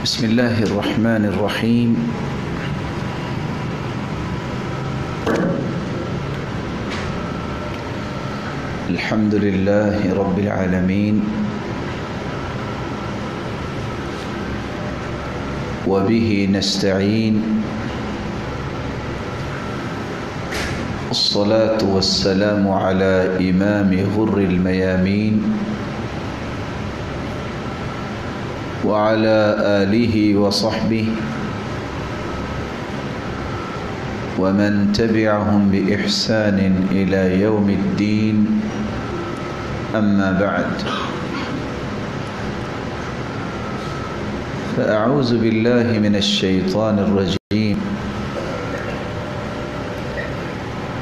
بسم الله الرحمن الرحيم. الحمد لله رب العالمين، وبه نستعين، الصلاة والسلام على إمام غر الميامين وعلى آله وصحبه ومن تبعهم بإحسان إلى يوم الدين، أما بعد، فأعوذ بالله من الشيطان الرجيم.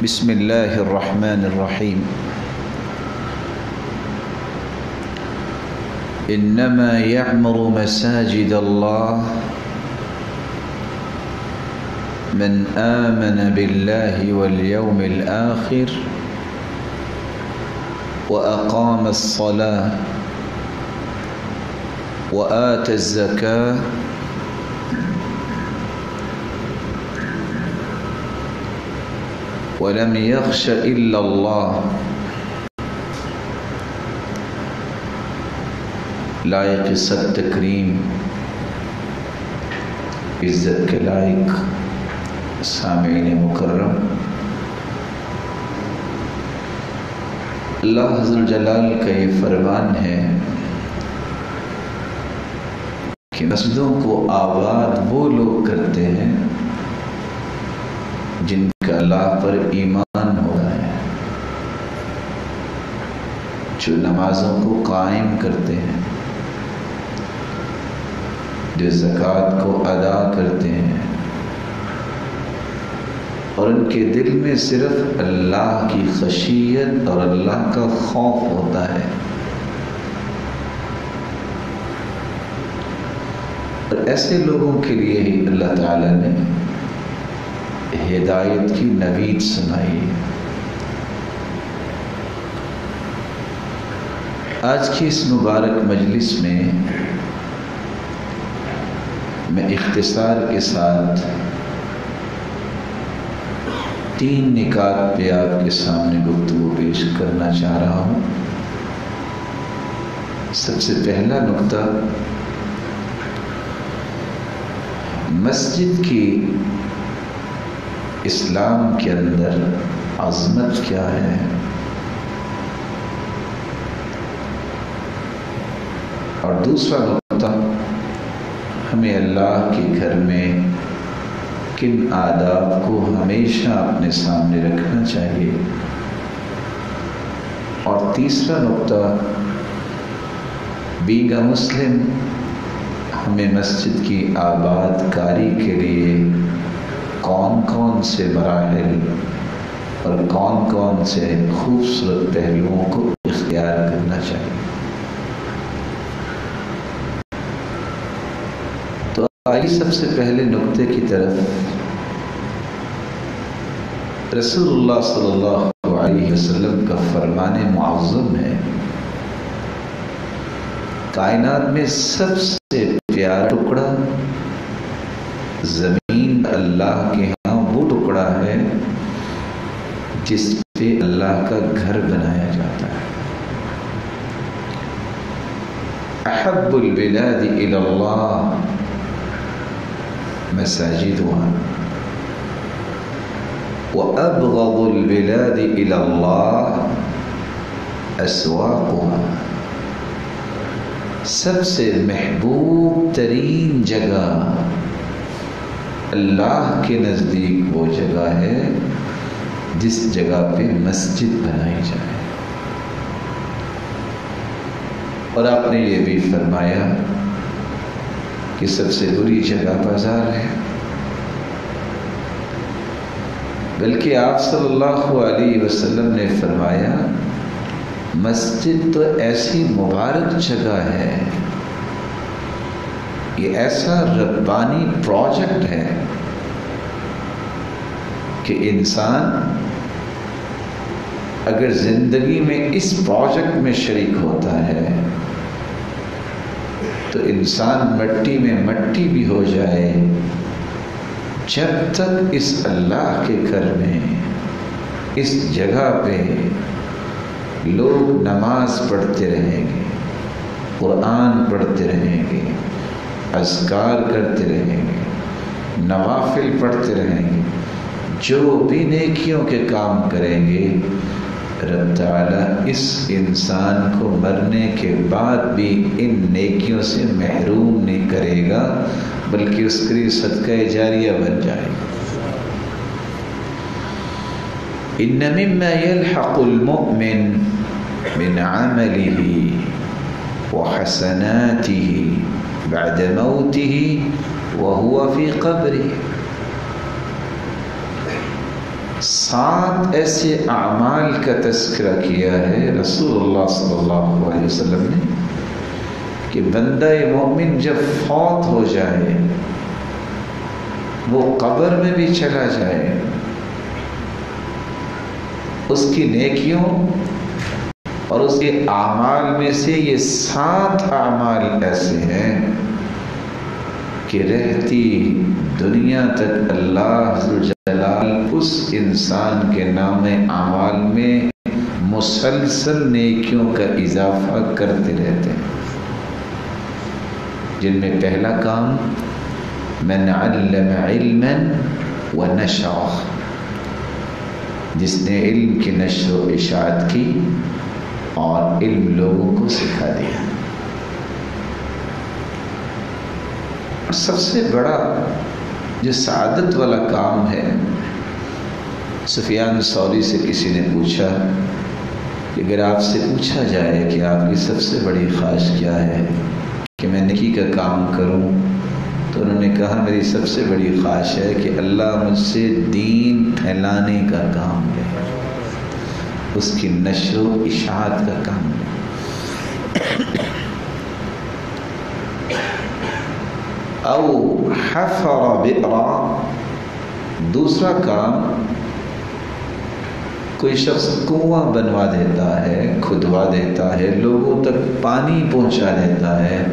بسم الله الرحمن الرحيم. إنما يعمر مساجد الله من آمن بالله واليوم الآخر وأقام الصلاة وآتى الزكاة ولم يخش إلا الله. لائق صد تکریم، عزت کے لائق سامعین مکرم، اللہ عز الجلال کا یہ فرمان ہے کہ مسجدوں کو آباد وہ لوگ کرتے ہیں جن کا اللہ پر ایمان ہو رہا ہے، جو نمازوں کو قائم کرتے ہیں، جو زکوٰۃ کو ادا کرتے ہیں، اور ان کے دل میں صرف اللہ کی خشیت اور اللہ کا خوف ہوتا ہے، اور ایسے لوگوں کے لیے ہی اللہ تعالیٰ نے ہدایت کی نوید سنائی ہے۔ آج کی اس مبارک مجلس میں میں اختصار کے ساتھ 3 نکات پہ آپ کے سامنے گفتگو پیش کرنا چاہ رہا ہوں۔ سب سے پہلا نقطہ، مسجد کی اسلام کے اندر عظمت کیا ہے، اور دوسرا نقطہ، ہمیں اللہ کے گھر میں کن آداب کو ہمیشہ اپنے سامنے رکھنا چاہیے، اور تیسرا نقطہ، بینگ اے مسلم، ہمیں مسجد کی آباد کاری کے لیے کون کون سے مراحل اور کون کون سے خوبصورت پہلوؤں کو اختیار کرنا چاہیے۔ آئیے سب سے پہلے نقطے کی طرف۔ رسول اللہ صلی اللہ علیہ وسلم کا فرمان معظم ہے، کائنات میں سب سے پیارا ٹکڑا زمین اللہ کے ہاں وہ ٹکڑا ہے جس پہ اللہ کا گھر بنایا جاتا ہے۔ احب البلاد الی اللہ مساجدها وأبغض البلاد إلى الله أسواقها۔ سب سے محبوب ترین جگہ اللہ کے نزدیک وہ جگہ ہے جس جگہ پہ مسجد بنائی جائے، اور آپ نے یہ بھی فرمایا کہ سب سے بری جگہ بازار ہے، بلکہ آپ صلی اللہ علیہ وسلم نے فرمایا مسجد تو ایسی مبارک جگہ ہے، یہ ایسا ربانی پروجیکٹ ہے کہ انسان اگر زندگی میں اس پروجیکٹ میں شریک ہوتا ہے تو انسان مٹی میں مٹی بھی ہو جائے، جب تک اس اللہ کے گھر میں، اس جگہ پہ لوگ نماز پڑھتے رہیں گے، قرآن پڑھتے رہیں گے، اذکار کرتے رہیں گے، نوافل پڑھتے رہیں گے، جو بھی نیکیوں کے کام کریں گے، رب تعالیٰ اس انسان کو مرنے کے بعد بھی ان نیکیوں سے محروم نہیں کرے گا، بلکہ اس کے لیے صدقہ جاریہ بن جائے گا۔ ان مما يلحق المؤمن من عمله وحسناته بعد موته وهو في قبره، 7 ایسے اعمال کا تذکرہ کیا ہے رسول اللہ صلی اللہ علیہ وسلم نے کہ بندہ مومن جب فوت ہو جائے، وہ قبر میں بھی چلا جائے، اس کی نیکیوں اور اس کے اعمال میں سے یہ 7 اعمال ایسے ہیں کہ رہتی دنیا تک اللہ ذو الجلال اس انسان کے نام اعمال میں مسلسل نیکیوں کا اضافہ کرتے رہتے ہیں، جن میں پہلا کام من علم علما ونشرہ، جس نے علم کی نشر و اشاعت کی اور علم لوگوں کو سکھا دیا۔ سب سے بڑا جو سعادت والا کام ہے، سفیان ثوری سے کسی نے پوچھا کہ اگر آپ سے پوچھا جائے کہ آپ کی سب سے بڑی خواہش کیا ہے کہ میں نیکی کا کام کروں، تو انہوں نے کہا میری سب سے بڑی خواہش ہے کہ اللہ مجھ سے دین پھیلانے کا کام لے، اس کی نشر و اشاعت کا کام لے۔ او حفر بئرا، دوسرا کام کوئی شخص کنواں بنوا دیتا ہے، کھدوا دیتا ہے، لوگوں تک پانی پہنچا دیتا ہے،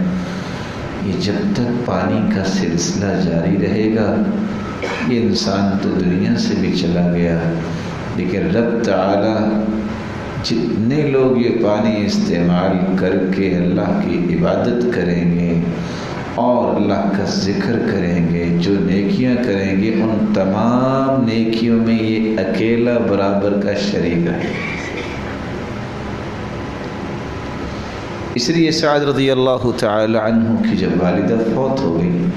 یہ جب تک پانی کا سلسلہ جاری رہے گا، یہ انسان تو دنیا سے بھی چلا گیا، لیکن رب تعالی جتنے لوگ یہ پانی استعمال کر کے اللہ کی عبادت کریں گے اور اللہ کا ذکر کریں گے، جو نیکیاں کریں گے، ان تمام نیکیوں میں یہ اکیلا برابر کا شریک ہے۔ اس لیے سعد رضی اللہ تعالی عنہ کی جب والدہ فوت ہو گئی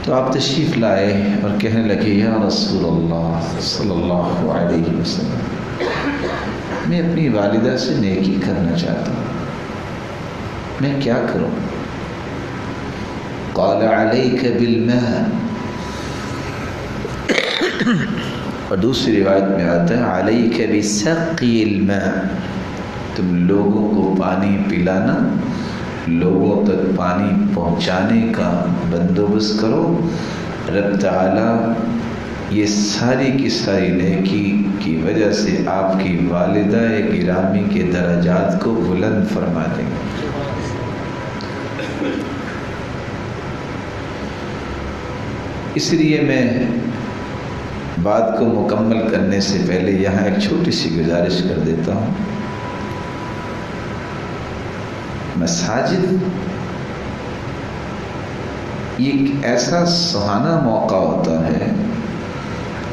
تو آپ تشریف لائے اور کہنے لگے یا رسول اللہ صلی اللہ علیہ وسلم، میں اپنی والدہ سے نیکی کرنا چاہتا ہوں، میں کیا کروں؟ قال علیک بالماء، اور دوسری روایت میں آتا ہے علیک بسقی الماء، تم لوگوں کو پانی پلانا، لوگوں تک پانی پہنچانے کا بندوبست کرو۔ رب تعالی یہ ساری کی ساری نیکی کی وجہ سے آپ کی والدہ گرامی کے درجات کو بلند فرما دیں گے۔ اس لیے میں بات کو مکمل کرنے سے پہلے یہاں ایک چھوٹی سی گزارش کر دیتا ہوں۔ مساجد یہ ایک ایسا سہانا موقع ہوتا ہے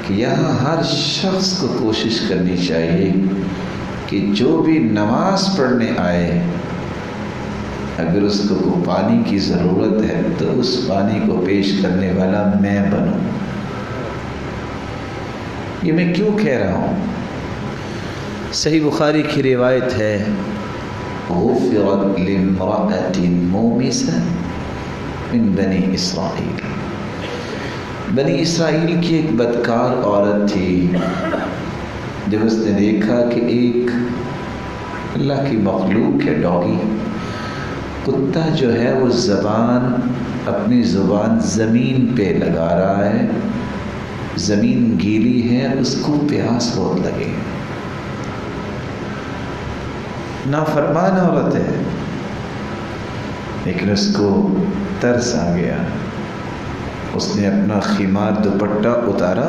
کہ یہاں ہر شخص کو کوشش کرنی چاہیے کہ جو بھی نماز پڑھنے آئے، اگر اس کو پانی کی ضرورت ہے تو اس پانی کو پیش کرنے والا میں بنوں۔ یہ میں کیوں کہہ رہا ہوں؟ صحیح بخاری کی روایت ہے غفرت لامرأة مومسة من بنی اسرائیل، بنی اسرائیل کی ایک بدکار عورت تھی، جب اس نے دیکھا کہ ایک اللہ کی مخلوق ہے ڈاگی، کتا جو ہے وہ اپنی زبان زمین پہ لگا رہا ہے، زمین گیلی ہے، اس کو پیاس بہت لگے، نافرمان عورت ہے، لیکن اس کو ترس آ گیا، اس نے اپنا خمار دوپٹہ اتارا،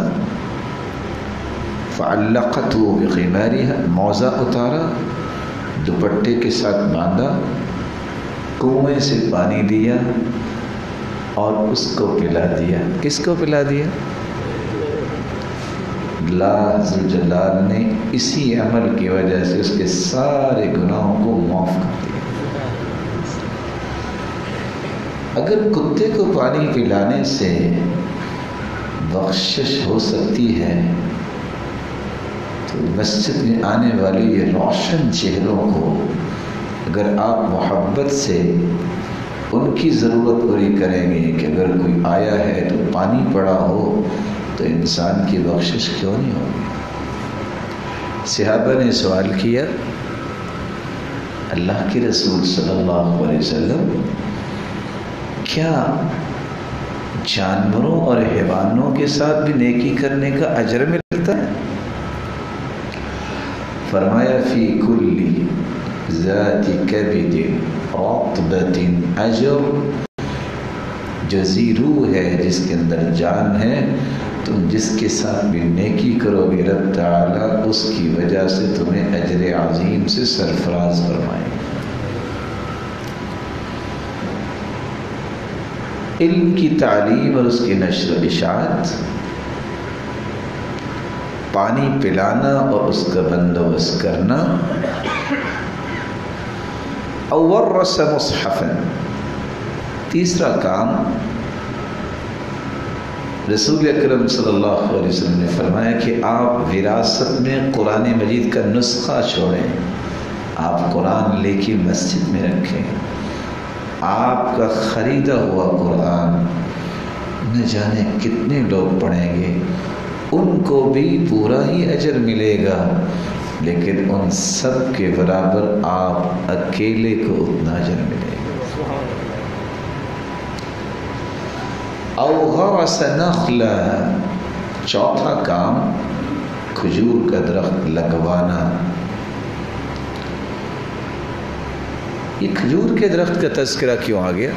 فعلقته بخمارها، موزہ اتارا، دوپٹے کے ساتھ باندھا، کنویں سے پانی لیا اور اس کو پلا دیا۔ کس کو پلا دیا؟ اللہ ذو جلال نے اسی عمل کی وجہ سے اس کے سارے گناہوں کو معاف کر دیا۔ اگر کتے کو پانی پلانے سے بخشش ہو سکتی ہے تو مسجد میں آنے والے یہ روشن چہروں کو اگر آپ محبت سے ان کی ضرورت پوری کریں گے کہ اگر کوئی آیا ہے تو پانی پڑا ہو تو انسان کی بخشش کیوں نہیں ہوگی؟ صحابہ نے سوال کیا، اللہ کے رسول صلی اللہ علیہ وسلم، کیا جانوروں اور حیوانوں کے ساتھ بھی نیکی کرنے کا اجر ملتا ہے؟ فرمایا فی کل ذات کبد رطبۃ اجر، جو ذی روح ہے، جس کے اندر جان ہے، تم جس کے ساتھ بھی نیکی کرو گے رب تعالیٰ اس کی وجہ سے تمہیں اجر عظیم سے سرفراز فرمائیں۔ علم کی تعلیم اور اس کی نشر و اشاعت، پانی پلانا اور اس کا بندوبست کرنا، او ورث مصحفا، تیسرا کام رسول اکرم صلی اللہ علیہ وسلم نے فرمایا کہ آپ وراثت میں قرآن مجید کا نسخہ چھوڑیں، آپ قرآن لے کے مسجد میں رکھیں، آپ کا خریدا ہوا قرآن نہ جانے کتنے لوگ پڑھیں گے، ان کو بھی پورا ہی اجر ملے گا، لیکن ان سب کے برابر آپ اکیلے کو اتنا اجر ملے گا۔ او غرس نخلا، چوتھا کام کھجور کا درخت لگوانا۔ یہ کھجور کے درخت کا تذکرہ کیوں آ گیا؟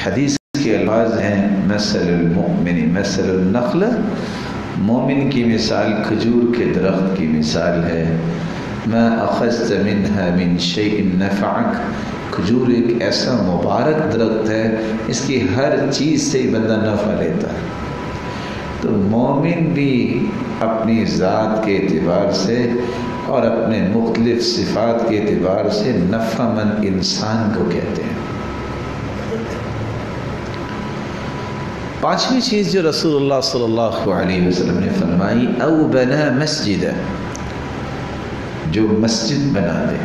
حدیث کے الفاظ ہیں مثل المؤمن مثل النخل، مومن کی مثال کھجور کے درخت کی مثال ہے، ما اخذت منها من شيء نفعك، کھجور ایک ایسا مبارک درخت ہے اس کی ہر چیز سے بندہ نفع لیتا ہے۔ تو مومن بھی اپنی ذات کے اعتبار سے اور اپنے مختلف صفات کے اعتبار سے نفع مند انسان کو کہتے ہیں۔ پانچویں چیز جو رسول اللہ صلی اللہ علیہ وسلم نے فرمائی، او بنا مسجد، جو مسجد بنا دے۔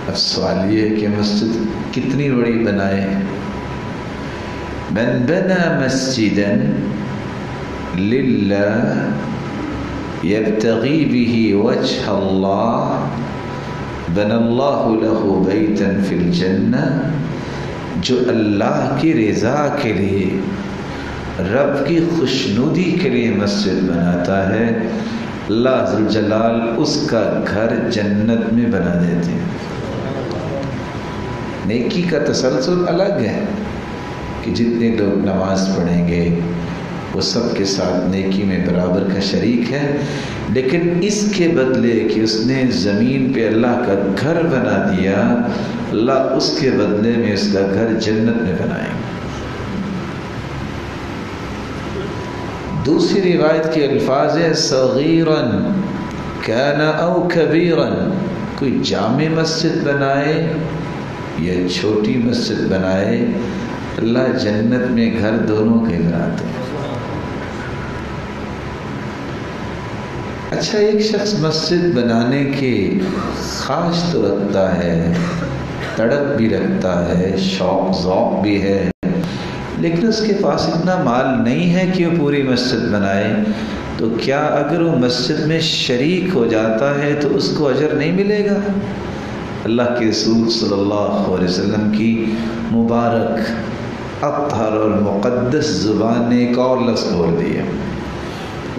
اب سوال یہ ہے کہ مسجد کتنی بڑی بنائے؟ من بنا مسجدا للہ یبتغی به وجہ اللہ بنى اللہ له بیتا فی الجنہ، جو اللہ کی رضا کے لیے، رب کی خوشنودی کے لیے مسجد بناتا ہے، اللہ ذو جلال اس کا گھر جنت میں بنا دیتے ہیں۔ نیکی کا تسلسل الگ ہے کہ جتنے لوگ نماز پڑھیں گے وہ سب کے ساتھ نیکی میں برابر کا شریک ہے، لیکن اس کے بدلے کہ اس نے زمین پہ اللہ کا گھر بنا دیا، اللہ اس کے بدلے میں اس کا گھر جنت میں بنائیں گے۔ دوسری روایت کے الفاظ ہے صغیرا کان او کبیرا، کوئی جامع مسجد بنائے یا چھوٹی مسجد بنائے، اللہ جنت میں گھر دونوں کے بناتے ہیں۔ اچھا، ایک شخص مسجد بنانے کے خواہش تو رکھتا ہے، تڑپ بھی رکھتا ہے، شوق ذوق بھی ہے، لیکن اس کے پاس اتنا مال نہیں ہے کہ وہ پوری مسجد بنائے، تو کیا اگر وہ مسجد میں شریک ہو جاتا ہے تو اس کو اجر نہیں ملے گا؟ اللہ کے رسول صلی اللہ علیہ وسلم کی مبارک اطہر اور مقدس زبان نے ایک اور لفظ بول دیا،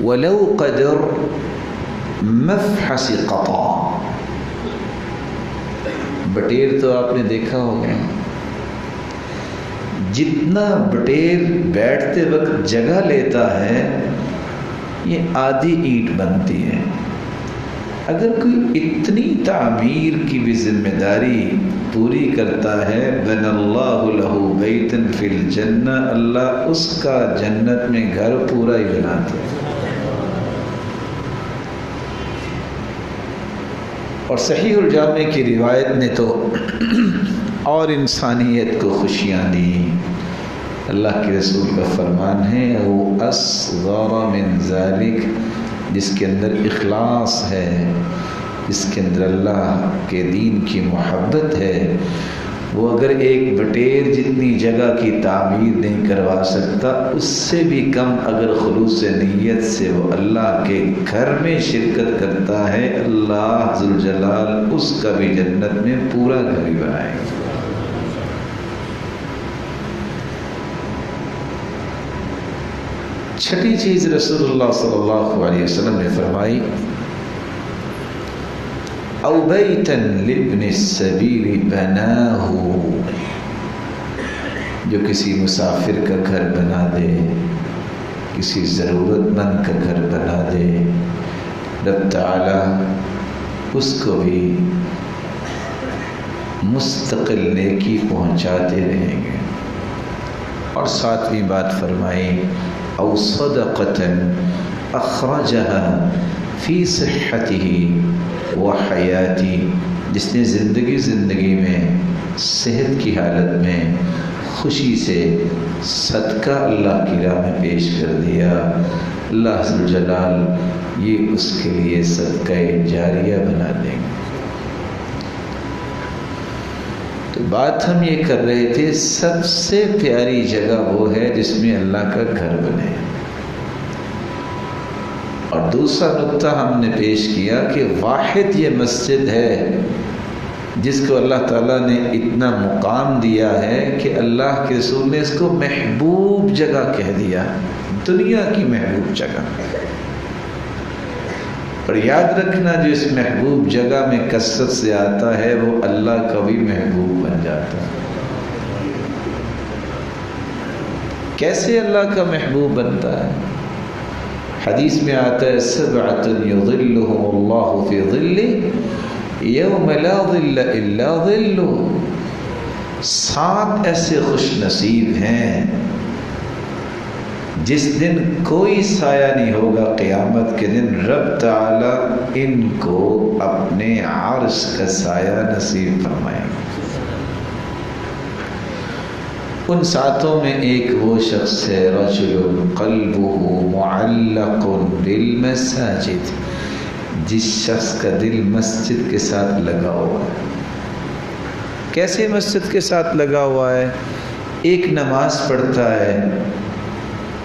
وَلَوْ قَدْرَ مَفْحَصِ قَطَعَ، بٹیر تو آپ نے دیکھا ہوگا، جتنا بٹیر بیٹھتے وقت جگہ لیتا ہے یہ آدھی اینٹ بنتی ہے۔ اگر کوئی اتنی تعمیر کی بھی ذمہ داری پوری کرتا ہے، بن اللہ لہ بیتا فی الجنہ، اللہ اس کا جنت میں گھر پورا ہی بناتا ہے۔ اور صحیح الجامع کی روایت نے تو اور انسانیت کو خوشیاں دی۔ اللہ کے رسول کا فرمان ہے وہ اصغر من ذالک، جس کے اندر اخلاص ہے، جس کے اندر اللہ کے دین کی محبت ہے، وہ اگر ایک بٹیر جتنی جگہ کی تعمیر نہیں کروا سکتا، اس سے بھی کم اگر خلوص نیت سے وہ اللہ کے گھر میں شرکت کرتا ہے، اللہ ذوالجلال اس کا بھی جنت میں پورا گھر ہی بنائے گا۔ چھٹی چیز رسول اللہ صلی اللہ علیہ وسلم نے فرمائی، او بیتا لابن السبیل بناہ، جو کسی مسافر کا گھر بنا دے، کسی ضرورت مند کا گھر بنا دے، رب تعالی اس کو بھی مستقل نیکی پہنچاتے رہیں گے۔ اور ساتویں بات فرمائی، او صدقۃ اخرجها فی صحتہ و حیاتی، جس نے زندگی میں صحت کی حالت میں خوشی سے صدقہ اللہ کی راہ میں پیش کر دیا، اللہ ذوالجلال یہ اس کے لیے صدقہ جاریہ بنا دیں گے۔ تو بات ہم یہ کر رہے تھے، سب سے پیاری جگہ وہ ہے جس میں اللہ کا گھر بنے۔ اور دوسرا نقطہ ہم نے پیش کیا کہ واحد یہ مسجد ہے جس کو اللہ تعالیٰ نے اتنا مقام دیا ہے کہ اللہ کے رسول نے اس کو محبوب جگہ کہہ دیا، دنیا کی محبوب جگہ۔ اور یاد رکھنا، جو اس محبوب جگہ میں کثرت سے آتا ہے وہ اللہ کا بھی محبوب بن جاتا ہے۔ کیسے اللہ کا محبوب بنتا ہے؟ حدیث میں آتا ہے، سبعۃ یظلھم اللہ فی ظلہ یوم لا ظل الا ظلہ، 7 ایسے خوش نصیب ہیں جس دن کوئی سایہ نہیں ہوگا، قیامت کے دن رب تعالی ان کو اپنے عرش کا سایہ نصیب فرمائیں گے۔ ان 7 میں ایک وہ شخص ہے، رجل قلبہ معلق بالمساجد، جس شخص کا دل مسجد کے ساتھ لگا ہوا ہے۔ کیسے مسجد کے ساتھ لگا ہوا ہے؟ ایک نماز پڑھتا ہے،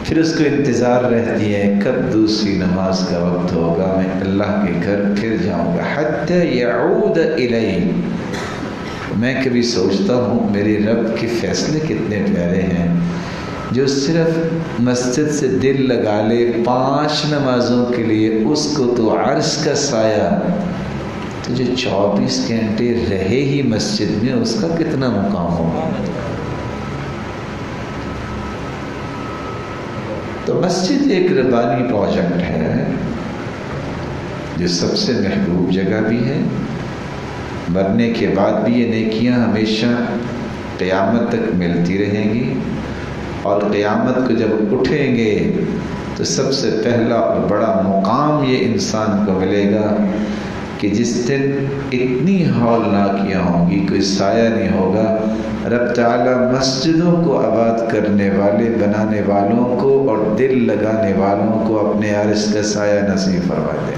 پھر اس کو انتظار رہتی ہے کب دوسری نماز کا وقت ہوگا، میں اللہ کے گھر پھر جاؤں گا، حتی یعود الی۔ میں کبھی سوچتا ہوں میرے رب کے فیصلے کتنے پیارے ہیں، جو صرف مسجد سے دل لگا لے 5 نمازوں کے لیے، اس کو تو عرش کا سایہ، تو جو 24 گھنٹے رہے ہی مسجد میں اس کا کتنا مقام ہوگا۔ تو مسجد ایک ربانی پروجیکٹ ہے جو سب سے محبوب جگہ بھی ہے، مرنے کے بعد بھی یہ نیکیاں ہمیشہ قیامت تک ملتی رہیں گی، اور قیامت کو جب اٹھیں گے تو سب سے پہلا اور بڑا مقام یہ انسان کو ملے گا کہ جس دن اتنی ہولناکیاں ہوں گی، کوئی سایہ نہیں ہوگا، رب تعالیٰ مسجدوں کو آباد کرنے والے، بنانے والوں کو اور دل لگانے والوں کو اپنے عرش کا سایہ نصیب فرما دے۔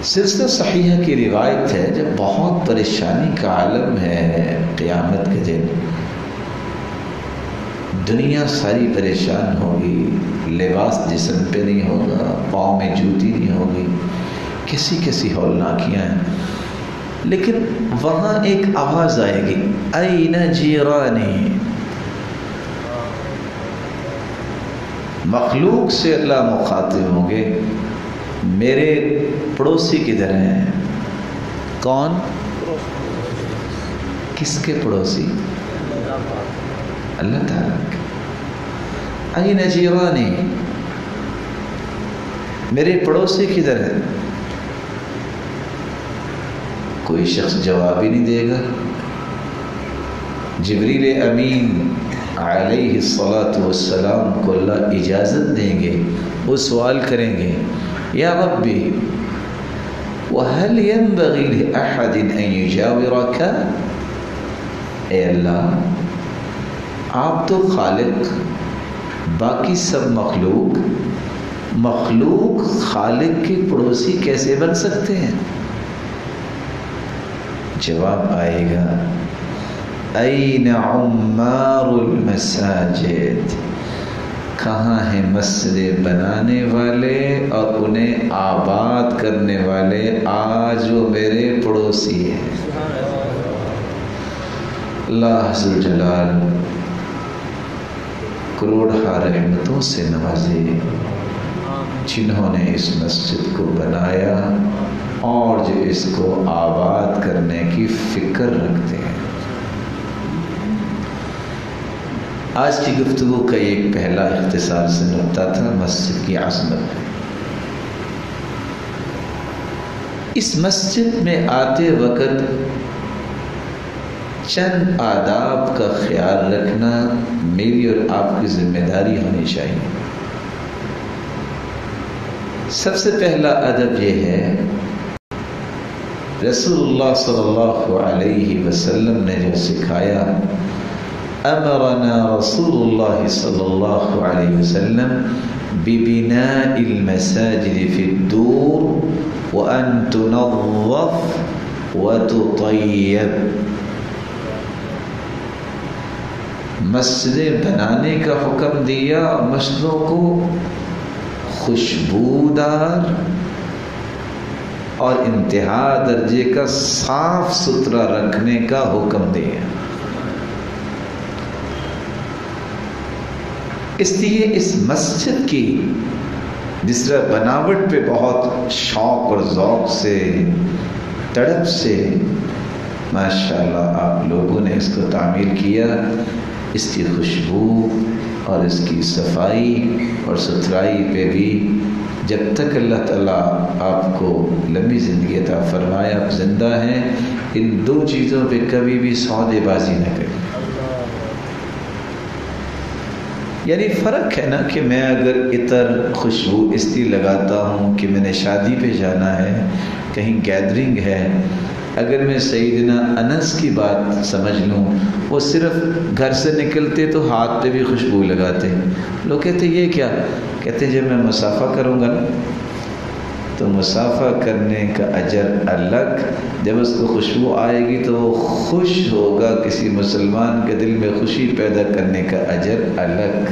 سلسلہ صحیحہ کی روایت ہے، جب بہت پریشانی کا عالم ہے قیامت کے دن، دنیا ساری پریشان ہوگی، لباس جسم پہ نہیں ہوگا، پاؤں میں جوتی نہیں ہوگی، کسی کسی ہولناکیاں ہیں، لیکن وہاں ایک آواز آئے گی، این جیرانی۔ مخلوق سے اللہ مخاطب ہوں گے، میرے پڑوسی کدھر ہیں؟ کون؟ کس کے پڑوسی؟ اللہ تعالیٰ کے۔ این جیرانی، میرے پڑوسی کدھر ہیں؟ کوئی شخص جواب ہی نہیں دے گا۔ جبریل امین علیہ الصلاۃ والسلام کو اللہ اجازت دیں گے، وہ سوال کریں گے، یا ربی وَهَلْ يَنْبَغِي لِأَحَدٍ أَنْ يُجَاوِرَكَ؟ اے اللہ، آپ تو خالق، باقی سب مخلوق خالق کے پڑوسی کیسے بن سکتے ہیں؟ جواب آئے گا، این عمار المساجد، کہاں ہیں مسجد بنانے والے اور انہیں آباد کرنے والے؟ آج وہ میرے پڑوسی ہیں۔ اللہ عز و جلال کروڑہا رحمتوں سے نوازے جنہوں نے اس مسجد کو بنایا اور جو اس کو آباد کرنے کی فکر رکھتے ہیں۔ آج کی گفتگو کا ایک پہلا اختصار سے نقطہ تھا مسجد کی عظمت۔ اس مسجد میں آتے وقت چند آداب کا خیال رکھنا میری اور آپ کی ذمہ داری ہونی چاہیے۔ سب سے پہلا ادب یہ ہے، رسول اللہ صلی اللہ علیہ وسلم نے جو سکھایا، امرنا رسول اللہ صلی اللہ علیہ وسلم ببناء المساجد في الدور وان تنظف وتطيب، مسجدیں بنانے کا حکم دیا، مسجدوں کو خوشبودار اور انتہا درجے کا صاف ستھرا رکھنے کا حکم دیا۔ اس لیے اس مسجد کی جس طرح بناوٹ پہ بہت شوق اور ذوق سے، تڑپ سے ماشاءاللہ آپ لوگوں نے اس کو تعمیر کیا، اس کی خوشبو اور اس کی صفائی اور ستھرائی پہ بھی جب تک اللہ تعالیٰ آپ کو لمبی زندگی عطا فرمائے، آپ زندہ ہیں، ان دو چیزوں پہ کبھی بھی سودے بازی نہ کریں۔ یعنی فرق ہے نا کہ میں اگر عطر خوشبو اس لیے لگاتا ہوں کہ میں نے شادی پہ جانا ہے، کہیں گیدرنگ ہے، اگر میں سیدنا انس کی بات سمجھ لوں، وہ صرف گھر سے نکلتے تو ہاتھ پہ بھی خوشبو لگاتے، لوگ کہتے یہ کیا؟ کہتے جب میں مسافہ کروں گا نا تو مسافہ کرنے کا اجر الگ، جب اس کو خوشبو آئے گی تو وہ خوش ہوگا، کسی مسلمان کے دل میں خوشی پیدا کرنے کا اجر الگ۔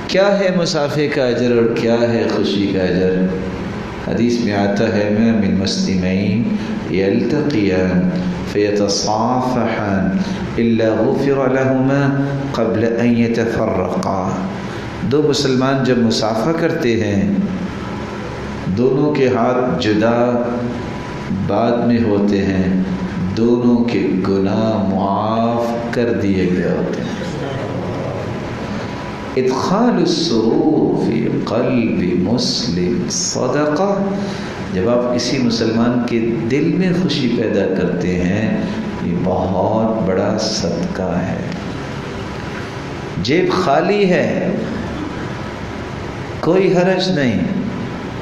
کیا ہے مسافے کا اجر اور کیا ہے خوشی کا اجر؟ حدیث میں آتا ہے میں من مسلمین یلتقیان فیتصافحان الا غفر لهما قبل ان یتفرقا، دو مسلمان جب مصافحہ کرتے ہیں، دونوں کے ہاتھ جدا بعد میں ہوتے ہیں، دونوں کے گناہ معاف کر دیے گئے ہوتے ہیں۔ ادخال السرور فی قلب مسلم صدقہ، جب آپ کسی مسلمان کے دل میں خوشی پیدا کرتے ہیں، یہ بہت بڑا صدقہ ہے۔ جیب خالی ہے کوئی حرج نہیں،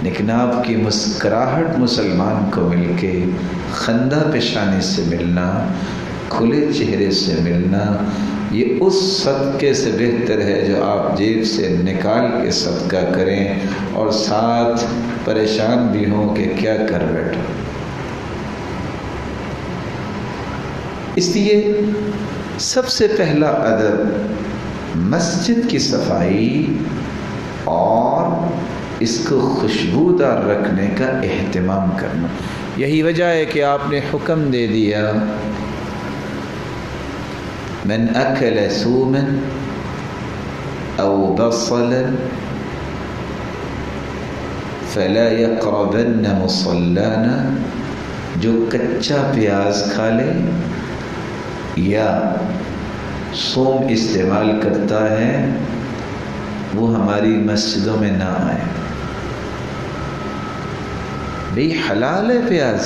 لیکن آپ کی مسکراہٹ مسلمان کو مل کے، خندہ پیشانی سے ملنا، کھلے چہرے سے ملنا، یہ اس صدقے سے بہتر ہے جو آپ جیب سے نکال کے صدقہ کریں اور ساتھ پریشان بھی ہوں کہ کیا کر بیٹھا۔ اس لیے سب سے پہلا ادب مسجد کی صفائی اور اس کو خوشبودار رکھنے کا اہتمام کرنا۔ یہی وجہ ہے کہ آپ نے حکم دے دیا من اکل سوما او بصلا فلا يقربن مصلانا، جو کچا پیاز کھا لے یا سوم استعمال کرتا ہے وہ ہماری مسجدوں میں نہ آئے۔ بھئی حلال ہے پیاز،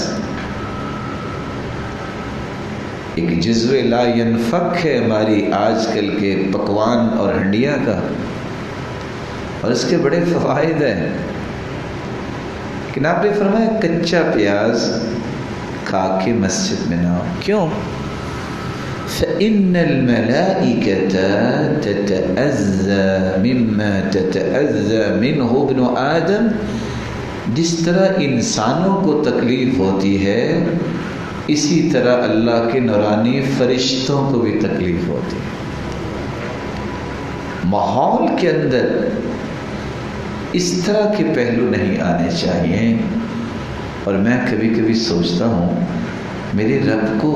ایک جزو لا ینفک ہے ہماری آج کل کے پکوان اور ہنڈیا کا، اور اس کے بڑے فوائد ہیں، لیکن آپ نے فرمایا کچا پیاز کھا کے مسجد میں نہ ہو۔ کیوں؟ فَإِنَّ الْمَلَائِكَةَ تَتَأَذَّى مِمَّا تَتَأَذَّى مِنْهُ ابْنُ آدم، جس طرح انسانوں کو تکلیف ہوتی ہے اسی طرح اللہ کے نورانی فرشتوں کو بھی تکلیف ہوتی ہے۔ ماحول کے اندر اس طرح کے پہلو نہیں آنے چاہیے، اور میں کبھی کبھی سوچتا ہوں میرے رب کو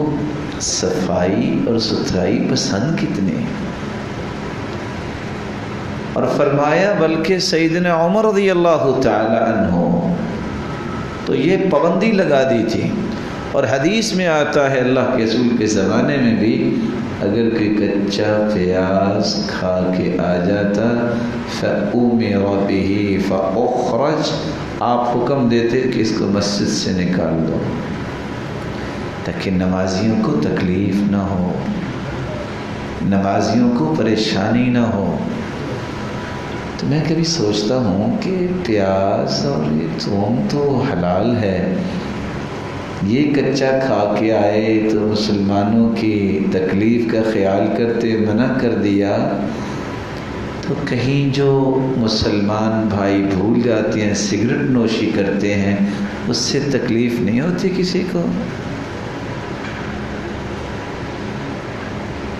صفائی اور ستھرائی پسند کتنے، اور فرمایا بلکہ سیدنا عمر رضی اللہ تعالی عنہ تو یہ پابندی لگا دی تھی، اور حدیث میں آتا ہے اللہ کے رسول کے زمانے میں بھی اگر کوئی کچا پیاز کھا کے آ جاتا فَأُمِرَ بِهِ فَأُخْرَجْ، آپ حکم دیتے کہ اس کو مسجد سے نکال دو تاکہ نمازیوں کو تکلیف نہ ہو، نمازیوں کو پریشانی نہ ہو۔ تو میں کبھی سوچتا ہوں کہ پیاز اور یہ تھوم تو حلال ہے، یہ کچا کھا کے آئے تو مسلمانوں کی تکلیف کا خیال کرتے منع کر دیا، تو کہیں جو مسلمان بھائی بھول جاتے ہیں سگریٹ نوشی کرتے ہیں اس سے تکلیف نہیں ہوتی کسی کو؟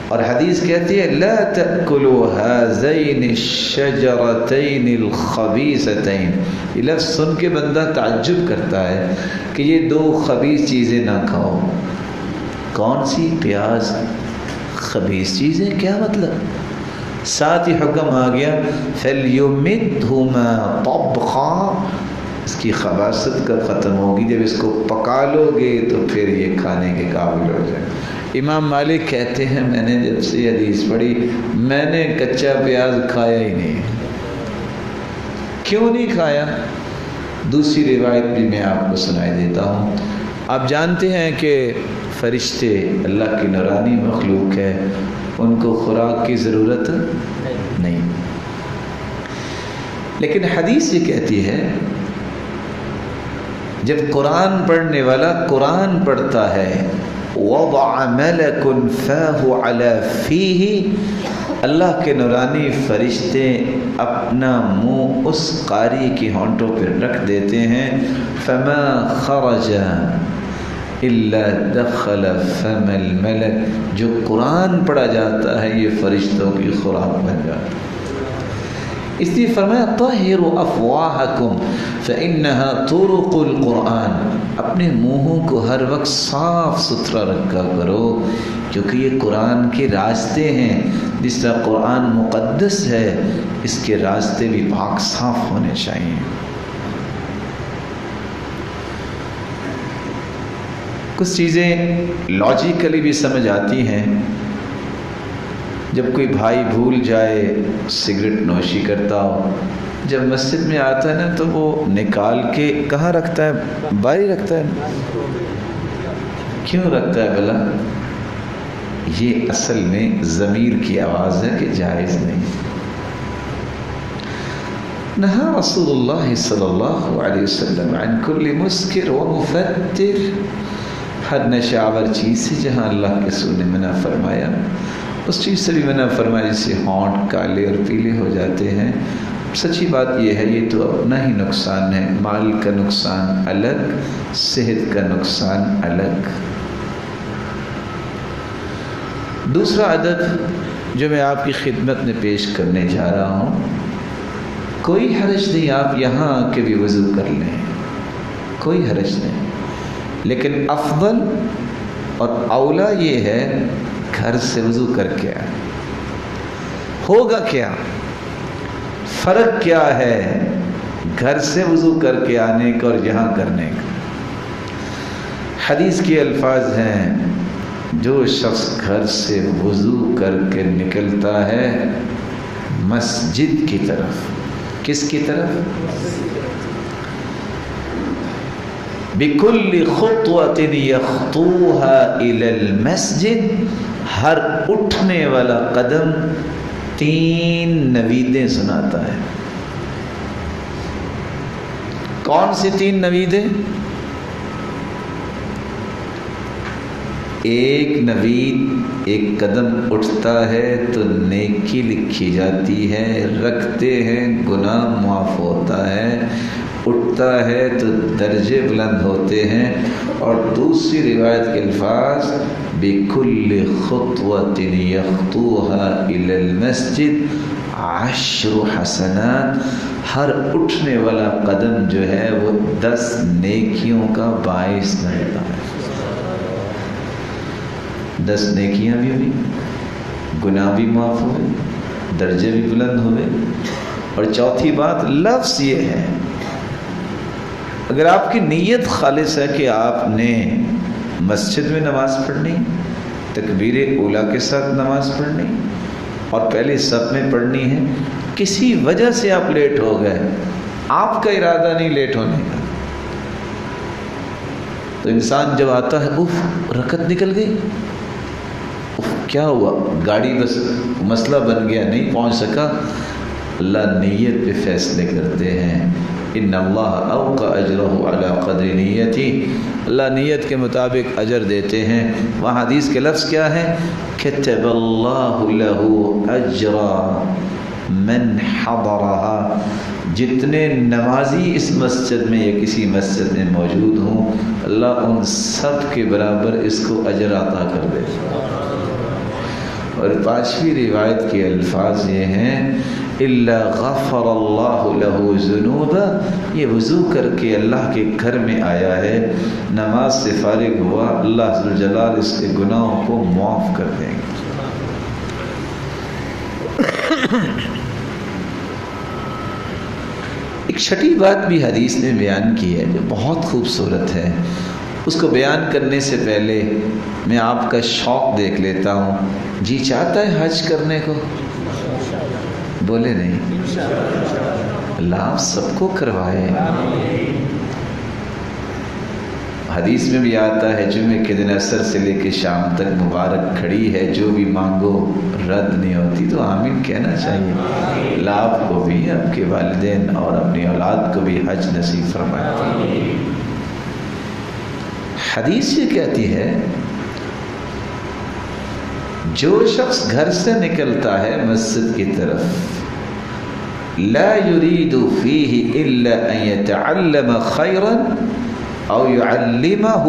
اور حدیث کہتی ہے لا تأکلوا هذین الشجرتین الخبیثتین، یہ لفظ سن کے بندہ تعجب کرتا ہے کہ یہ دو خبیث چیزیں نہ کھاؤ۔ کون سی؟ پیاز خبیث چیزیں، کیا مطلب؟ ساتھ ہی حکم آ گیا فَلْيُمِدْهُمَا طَبْخًا، اس کی خباثت کا ختم ہوگی جب اس کو پکا لو گے تو پھر یہ کھانے کے قابل ہو جائے۔ امام مالک کہتے ہیں میں نے جب سے حدیث پڑھی میں نے کچا پیاز کھایا ہی نہیں۔ کیوں نہیں کھایا؟ دوسری روایت بھی میں آپ کو سنائی دیتا ہوں۔ آپ جانتے ہیں کہ فرشتے اللہ کی نورانی مخلوق ہے، ان کو خوراک کی ضرورت نہیں، لیکن حدیث یہ کہتی ہے جب قرآن پڑھنے والا قرآن پڑھتا ہے وضع ملک فاہ علی فیہ، اللہ کے نورانی فرشتے اپنا منہ اس قاری کی ہونٹوں پر رکھ دیتے ہیں، فما خرج الا دخل فم الملک، جو قرآن پڑھا جاتا ہے یہ فرشتوں کی خوراک بن جاتا ہے۔ اس لیے فرمایا طہروا افواہکم فانها طرق القرآن، اپنے منہوں کو ہر وقت صاف ستھرا رکھا کرو کیونکہ یہ قرآن کے راستے ہیں، جس طرح قرآن مقدس ہے اس کے راستے بھی پاک صاف ہونے چاہیے۔ کچھ چیزیں لاجیکلی بھی سمجھ آتی ہیں، جب کوئی بھائی بھول جائے سگریٹ نوشی کرتا ہو، جب مسجد میں آتا ہے نا تو وہ نکال کے کہاں رکھتا ہے؟ باہر رکھتا ہے۔ کیوں رکھتا ہے بھلا؟ یہ اصل میں ضمیر کی آواز ہے کہ جائز نہیں۔ نہا رسول اللہ صلی اللہ علیہ وسلم عن کل مسکر و مفتر، ہر نشہ آور چیز سے جہاں اللہ کے رسول نے منع فرمایا اس چیز سے بھی منع فرمایا جس سے ہونٹ کالے اور پیلے ہو جاتے ہیں۔ سچی بات یہ ہے یہ تو اپنا ہی نقصان ہے، مال کا نقصان الگ، صحت کا نقصان الگ۔ دوسرا عدد جو میں آپ کی خدمت میں پیش کرنے جا رہا ہوں، کوئی حرج نہیں آپ یہاں آ کے بھی وضو کر لیں، کوئی حرج نہیں، لیکن افضل اور اولا یہ ہے گھر سے وضو کر کے آئے۔ ہوگا کیا؟ فرق کیا ہے گھر سے وضو کر کے آنے کا اور یہاں کرنے کا۔ حدیث کے الفاظ ہیں جو شخص گھر سے وضو کر کے نکلتا ہے مسجد کی طرف، کس کی طرف؟ بِكُلِّ خُطْوَةٍ يَخْطُوهَا إِلَى الْمَسْجِدِ، ہر اٹھنے والا قدم 3 نویدیں سناتا ہے۔ کون سی 3 نویدیں؟ ایک نوید، ایک قدم اٹھتا ہے تو نیکی لکھی جاتی ہے، رکھتے ہیں گناہ معاف ہوتا ہے، اٹھتا ہے تو درجے بلند ہوتے ہیں۔ اور دوسری روایت کے الفاظ بِكُلِّ خُطْوَةٍ يَخْطُوهَا إِلَى الْمَسْجِدِ 10 حسنات، ہر اٹھنے والا قدم جو ہے وہ 10 نیکیوں کا باعث بنتا ہے۔ 10 نیکیاں بھی ہوئی، گناہ بھی معاف ہوئے، درجے بھی بلند ہوئے۔ اور چوتھی بات لفظ یہ ہے، اگر آپ کی نیت خالص ہے کہ آپ نے مسجد میں نماز پڑھنی، تکبیر اولیٰ کے ساتھ نماز پڑھنی اور پہلے صف میں پڑھنی ہے، کسی وجہ سے آپ لیٹ ہو گئے، آپ کا ارادہ نہیں لیٹ ہونے کا، تو انسان جب آتا ہے اف رکعت نکل گئی، اف کیا ہوا، گاڑی بس مسئلہ بن گیا، نہیں پہنچ سکا۔ اللہ نیت پہ فیصلے کرتے ہیں، ان اللہ اوقع اجرہ علی قدر نیتی، اللہ نیت کے مطابق اجر دیتے ہیں۔ وہاں حدیث کے لفظ کیا ہے؟ کتب اللہ لہ اجرا من حضرہا، جتنے نمازی اس مسجد میں یا کسی مسجد میں موجود ہوں، اللہ ان سب کے برابر اس کو اجر عطا کر دے۔ اور 5ویں روایت کے الفاظ یہ ہیں الا غفر اللہ لہ ذنوبا، یہ وضو کر کے اللہ کے گھر میں آیا ہے، نماز سے فارغ ہوا، اللہ ذوالجلال اس کے گناہوں کو معاف کر دیں گے۔ ایک چھٹی بات بھی حدیث نے بیان کی ہے جو بہت خوبصورت ہے، اس کو بیان کرنے سے پہلے میں آپ کا شوق دیکھ لیتا ہوں۔ جی چاہتا ہے حج کرنے کو؟ بولے نہیں؟ اللہ آپ سب کو کروائے۔ حدیث میں بھی آتا ہے جمعے کے دن عصر سے لے کے شام تک مبارک کھڑی ہے، جو بھی مانگو رد نہیں ہوتی، تو آمین کہنا چاہیے۔ اللہ آپ کو بھی، آپ کے والدین اور اپنی اولاد کو بھی حج نصیب فرمائے۔ حدیث یہ کہتی ہے جو شخص گھر سے نکلتا ہے مسجد کی طرف، لا يريد فيه الا ان يتعلم خيرا او يعلمه،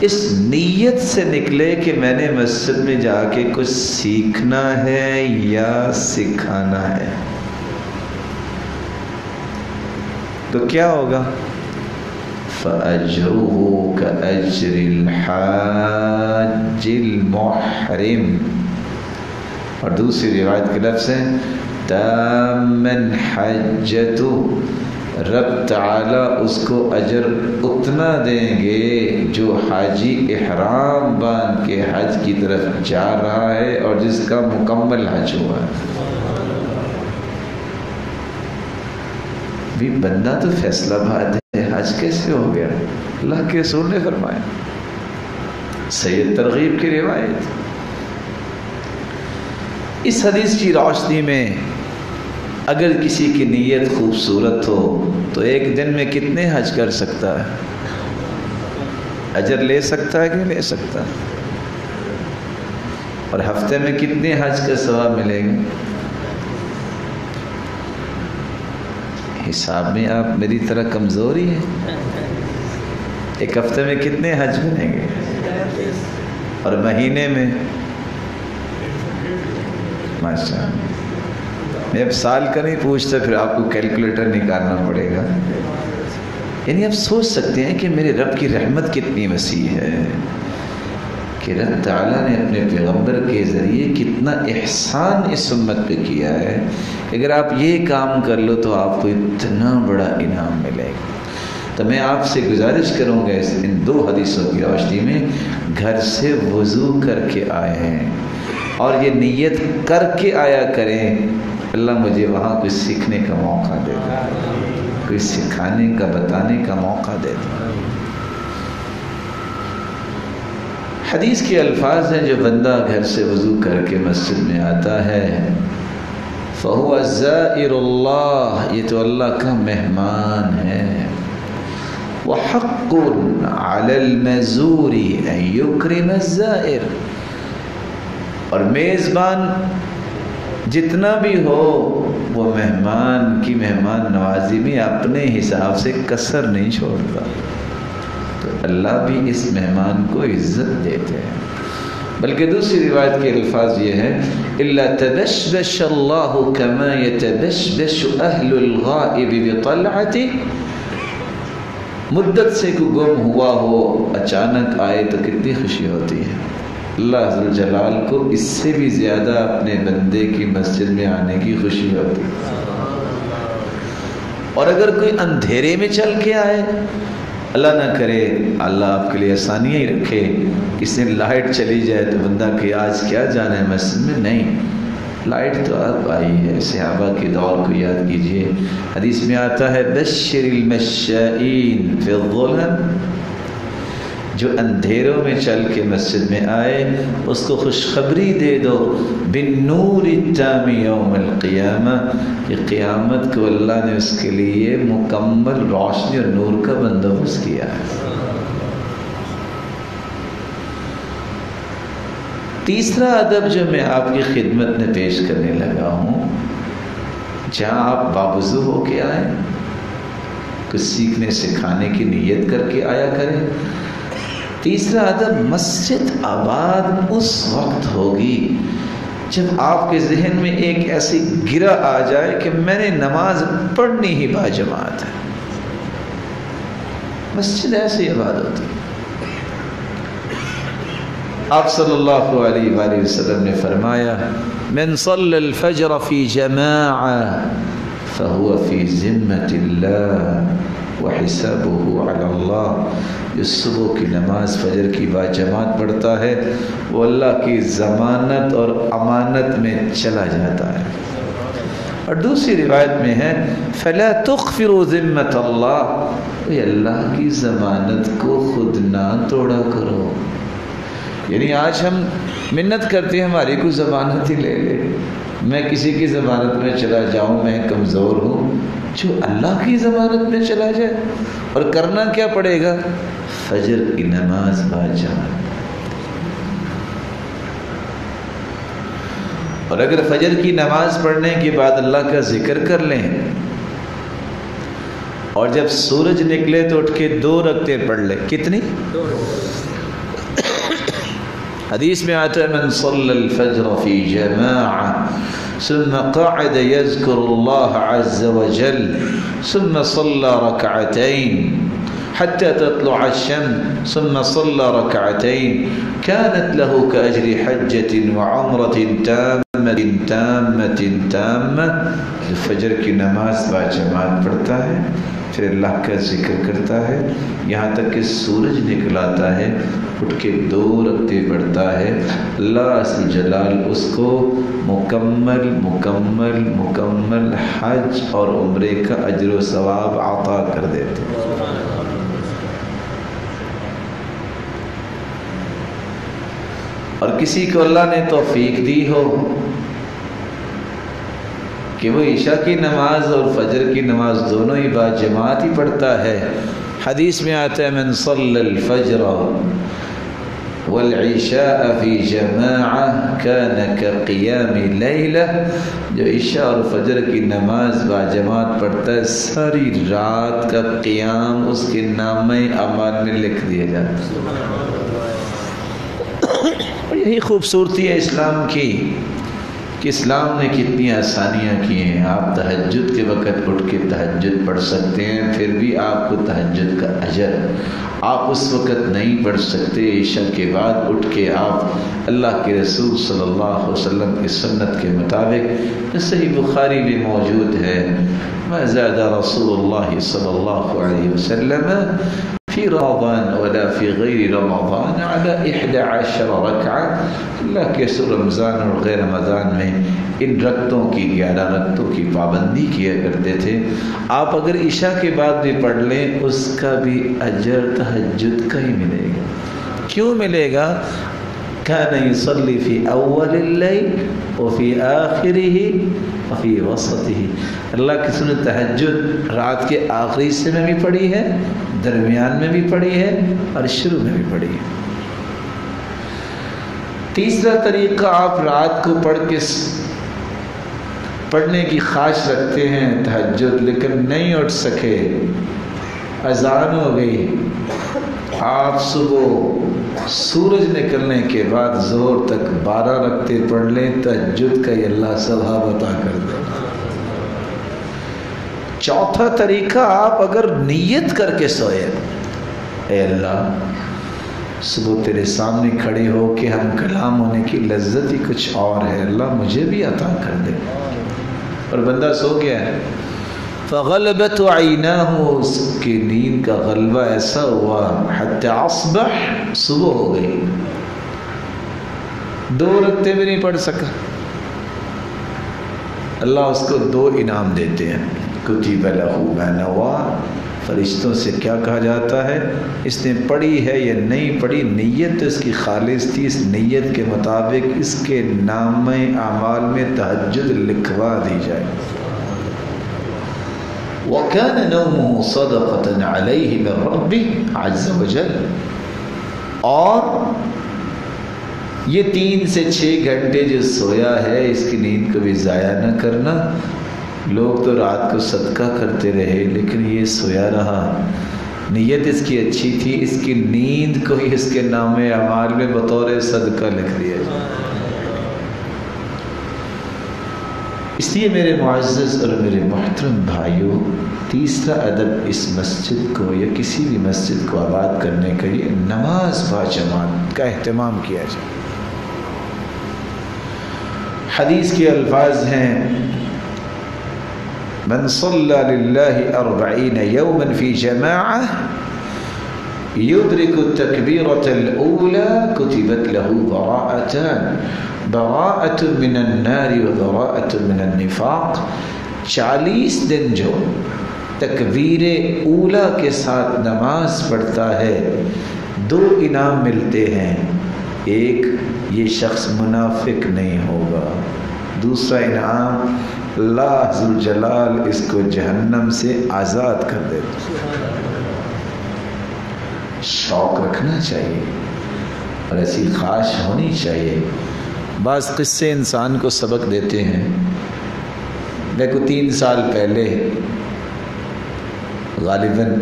اس نیت سے نکلے کہ میں نے مسجد میں جا کے کچھ سیکھنا ہے یا سکھانا ہے، تو کیا ہوگا؟ فَأَجْرُهُ كَأَجْرِ الْحَاجِّ الْمُحْرِمِ، اور دوسری روایت کے لفظ ہیں تَامًا حَجَّتُ، رب تعالیٰ اس کو اجر اتنا دیں گے جو حاجی احرام باندھ کے حج کی طرف جا رہا ہے اور جس کا مکمل حج ہوا ہے۔ بھی بندہ تو فیصلہ باد ہے، حج کیسے ہو گیا؟ اللہ کے رسول نے فرمایا، سید ترغیب کی روایت۔ اس حدیث کی روشنی میں اگر کسی کی نیت خوبصورت ہو تو ایک دن میں کتنے حج کر سکتا ہے؟ اجر لے سکتا ہے کہ نہیں لے سکتا؟ اور ہفتے میں کتنے حج کا ثواب ملے گا؟ حساب میں آپ میری طرح کمزور ہی ہیں۔ ایک ہفتے میں کتنے حج بنیں گے؟ اور مہینے میں؟ ماشاء اللہ، میں اب سال کا نہیں پوچھتا، پھر آپ کو کیلکولیٹر نکالنا پڑے گا۔ یعنی آپ سوچ سکتے ہیں کہ میرے رب کی رحمت کتنی وسیع ہے کہ رب تعالیٰ نے اپنے پیغمبر کے ذریعے کتنا احسان اس امت پہ کیا ہے. اگر آپ یہ کام کر لو تو آپ کو اتنا بڑا انعام ملے گا. تو میں آپ سے گزارش کروں گا ان 2 حدیثوں کی روشنی میں، گھر سے وضو کر کے آئے ہیں اور یہ نیت کر کے آیا کریں، اللہ مجھے وہاں کچھ سیکھنے کا موقع دے دے، کچھ سکھانے کا بتانے کا موقع دے دے. حدیث کے الفاظ ہیں، جو بندہ گھر سے وضو کر کے مسجد میں آتا ہے فَهُوَ زَائِرُ اللَّهِ، یہ تو اللہ کا مہمان ہے. وَحَقٌّ عَلَى الْمَزُورِ أَن يُكْرِمَ الزَّائِرَ، اور میزبان جتنا بھی ہو وہ مہمان کی مہمان نوازی میں اپنے حساب سے کسر نہیں چھوڑتا. تو اللہ بھی اس مہمان کو عزت دیتے ہیں. بلکہ دوسری روایت کے الفاظ یہ ہے إِلَّا تَبَشْبَشَ اللَّهُ كَمَا يَتَبَشْبَشُ أَهْلُ الْغَائِبِ بِطَلْعَتِهِ. مدت سے کوئی گم ہوا ہو اچانک آئے تو کتنی خوشی ہوتی ہے. اللہ عز و جلال کو اس سے بھی زیادہ اپنے بندے کی مسجد میں آنے کی خوشی ہوتی ہے. اور اگر کوئی اندھیرے میں چل کے آئے، اللہ نہ کرے، اللہ آپ کے لیے آسانیاں ہی رکھے، کسی دن لائٹ چلی جائے تو بندہ کہ آج کیا جانا ہے مسجد میں، نہیں، لائٹ تو اب آئی ہے. صحابہ کے دور کو یاد کیجئے، حدیث میں آتا ہے بشر المشائین فی الظلم، جو اندھیروں میں چل کے مسجد میں آئے اس کو خوشخبری دے دو بالنور التام یوم القیامہ، کہ قیامت کو اللہ نے اس کے لیے مکمل روشنی اور نور کا بندوبست کیا ہے. تیسرا ادب جو میں آپ کی خدمت میں پیش کرنے لگا ہوں، جہاں آپ باوضو ہو کے آئیں، کچھ سیکھنے سکھانے کی نیت کر کے آیا کریں. تیسرا ادب، مسجد آباد اس وقت ہوگی جب آپ کے ذہن میں ایک ایسی گرہ آ جائے کہ میں نے نماز پڑھنی ہی باجماعت ہے. مسجد ایسی آباد ہوتی. آپ صلی اللہ علیہ وآلہ وسلم نے فرمایا من صلی الفجر فی جماعہ فہو فی ذمۃ اللہ وحسابہ علی اللہ. جو صبح کی نماز فجر کی باجماعت پڑھتا ہے وہ اللہ کی ضمانت اور امانت میں چلا جاتا ہے. اور دوسری روایت میں ہے فلا تغفروا ذمۃ اللہ، اے اللہ کی ضمانت کو خود نہ توڑا کرو. یعنی آج ہم منت کرتے ہیں ہماری کوئی ضمانت ہی لے لے، میں کسی کی ضمانت میں چلا جاؤں، میں کمزور ہوں. جو اللہ کی ضمانت میں چلا جائے، اور کرنا کیا پڑے گا؟ فجر کی نماز باجماعت. اور اگر فجر کی نماز پڑھنے کے بعد اللہ کا ذکر کر لیں اور جب سورج نکلے تو اٹھ کے 2 رکعتیں پڑھ لیں. کتنی؟ حدیث میں آتا ہے من صلی الفجر فی جماعہ ثم قعد يذكر الله عز وجل ثم صلى ركعتين حتى تطلع الشمس ثم صلى ركعتين كانت له كأجر حجة وعمرة تامة. جو فجر کی نماز باجماعت پڑھتا ہے، پھر اللہ کا ذکر کرتا ہے یہاں تک کہ سورج نکل آتا ہے، اٹھ کے 2 رکعتیں پڑھتا ہے، اللہ عز و جلال اس کو مکمل مکمل مکمل حج اور عمرے کا اجر و ثواب عطا کر دیتے. اور کسی کو اللہ نے توفیق دی ہو کہ وہ عشاء کی نماز اور فجر کی نماز دونوں ہی باجماعت ہی پڑھتا ہے، حدیث میں آتا ہے من صلی الفجر والعشاء فی جماعہ کان کقیام لیلہ. جو عشاء اور فجر کی نماز باجماعت پڑھتا ہے ساری رات کا قیام اس کے نامہ اعمال میں لکھ دیا جاتا ہے. اور یہی خوبصورتی ہے اسلام کی کہ اسلام نے کتنی آسانیاں کی ہیں. آپ تہجد کے وقت اٹھ کے تہجد پڑھ سکتے ہیں، پھر بھی آپ کو تہجد کا اجر. آپ اس وقت نہیں پڑھ سکتے، عشاء کے بعد اٹھ کے آپ اللہ کے رسول صلی اللہ علیہ وسلم کی سنت کے مطابق، صحیح بخاری میں موجود ہے، ما زاد رسول اللہ صلی اللہ علیہ وسلم فی رمضان ولا فی غیر رمضان على 11 رکعہ. اللہ کے رسول رمضان اور غیر رمضان میں ان رکعتوں کی 11 رکعتوں کی پابندی کیا کرتے تھے. آپ اگر عشاء کے بعد بھی پڑھ لیں اس کا بھی اجر تہجد کا ہی ملے گا. کیوں ملے گا؟ کان یصلی فی اول اللیل وفی آخرہ وفی وسطہ. اللہ کی سنت تہجد رات کے آخری حصے میں بھی پڑھی ہے، درمیان میں بھی پڑھی ہے اور شروع میں بھی پڑھی ہے. تیسرا طریقہ، آپ رات کو پڑھنے کی خواہش رکھتے ہیں تہجد لیکن نہیں اٹھ سکے، اذان ہو گئی، آپ صبح سورج نکلنے کے بعد ظہر تک 12 رکعتیں پڑھ لیں، تہجد کا یہ اللہ ثواب عطا کر دے. چوتھا طریقہ، آپ اگر نیت کر کے سوئے، اے اللہ صبح تیرے سامنے کھڑے ہو کے ہم کلام ہونے کی لذت ہی کچھ اور ہے، اللہ مجھے بھی عطا کر دے. اور بندہ سو گیا ہے، فغلبت عیناہ، اس کی نیند کا غلبہ ایسا ہوا، حتی اصبح، صبح ہو گئی، 2 رکعتیں بھی نہیں پڑھ سکا. اللہ اس کو 2 انعام دیتے ہیں. کتب لہ ما نویٰ، فرشتوں سے کیا کہا جاتا ہے؟ اس نے پڑھی ہے یا نہیں پڑھی، نیت اس کی خالص تھی، اس نیت کے مطابق اس کے نامہ اعمال میں تہجد لکھوا دی جائے. وَكَانَ نَوْمُهُ صَدَقَةً عَلَيْهِ مِنْ رَبِّهِ عَزَّ وَجَلَّ. اور یہ 3 سے 6 گھنٹے جو سویا ہے اس کی نیند کو بھی ضائع نہ کرنا. لوگ تو رات کو صدقہ کرتے رہے لیکن یہ سویا رہا، نیت اس کی اچھی تھی، اس کی نیند کو ہی اس کے نام اعمال میں بطور صدقہ لکھ دیا جائے. اس لیے میرے معزز اور میرے محترم بھائیوں، تیسرا ادب اس مسجد کو یا کسی بھی مسجد کو آباد کرنے کے لیے نماز باجماعت کا اہتمام کیا جائے. حدیث کے الفاظ ہیں، من صلى لله 40 يوما في جماعة يدرك التكبيرة الأولى كتبت له براءتان، براءة من النار وبراءة من النفاق. 40 دن جو تکبیر اولا کے ساتھ نماز پڑھتا ہے 2 انعام ملتے ہیں. ایک، یہ شخص منافق نہیں ہوگا. دوسرا انعام، اللہ ذوالجلال اس کو جہنم سے آزاد کر دیتا. شوق رکھنا چاہیے اور ایسی خواہش ہونی چاہیے. بعض قصے انسان کو سبق دیتے ہیں. دیکھو 3 سال پہلے غالباً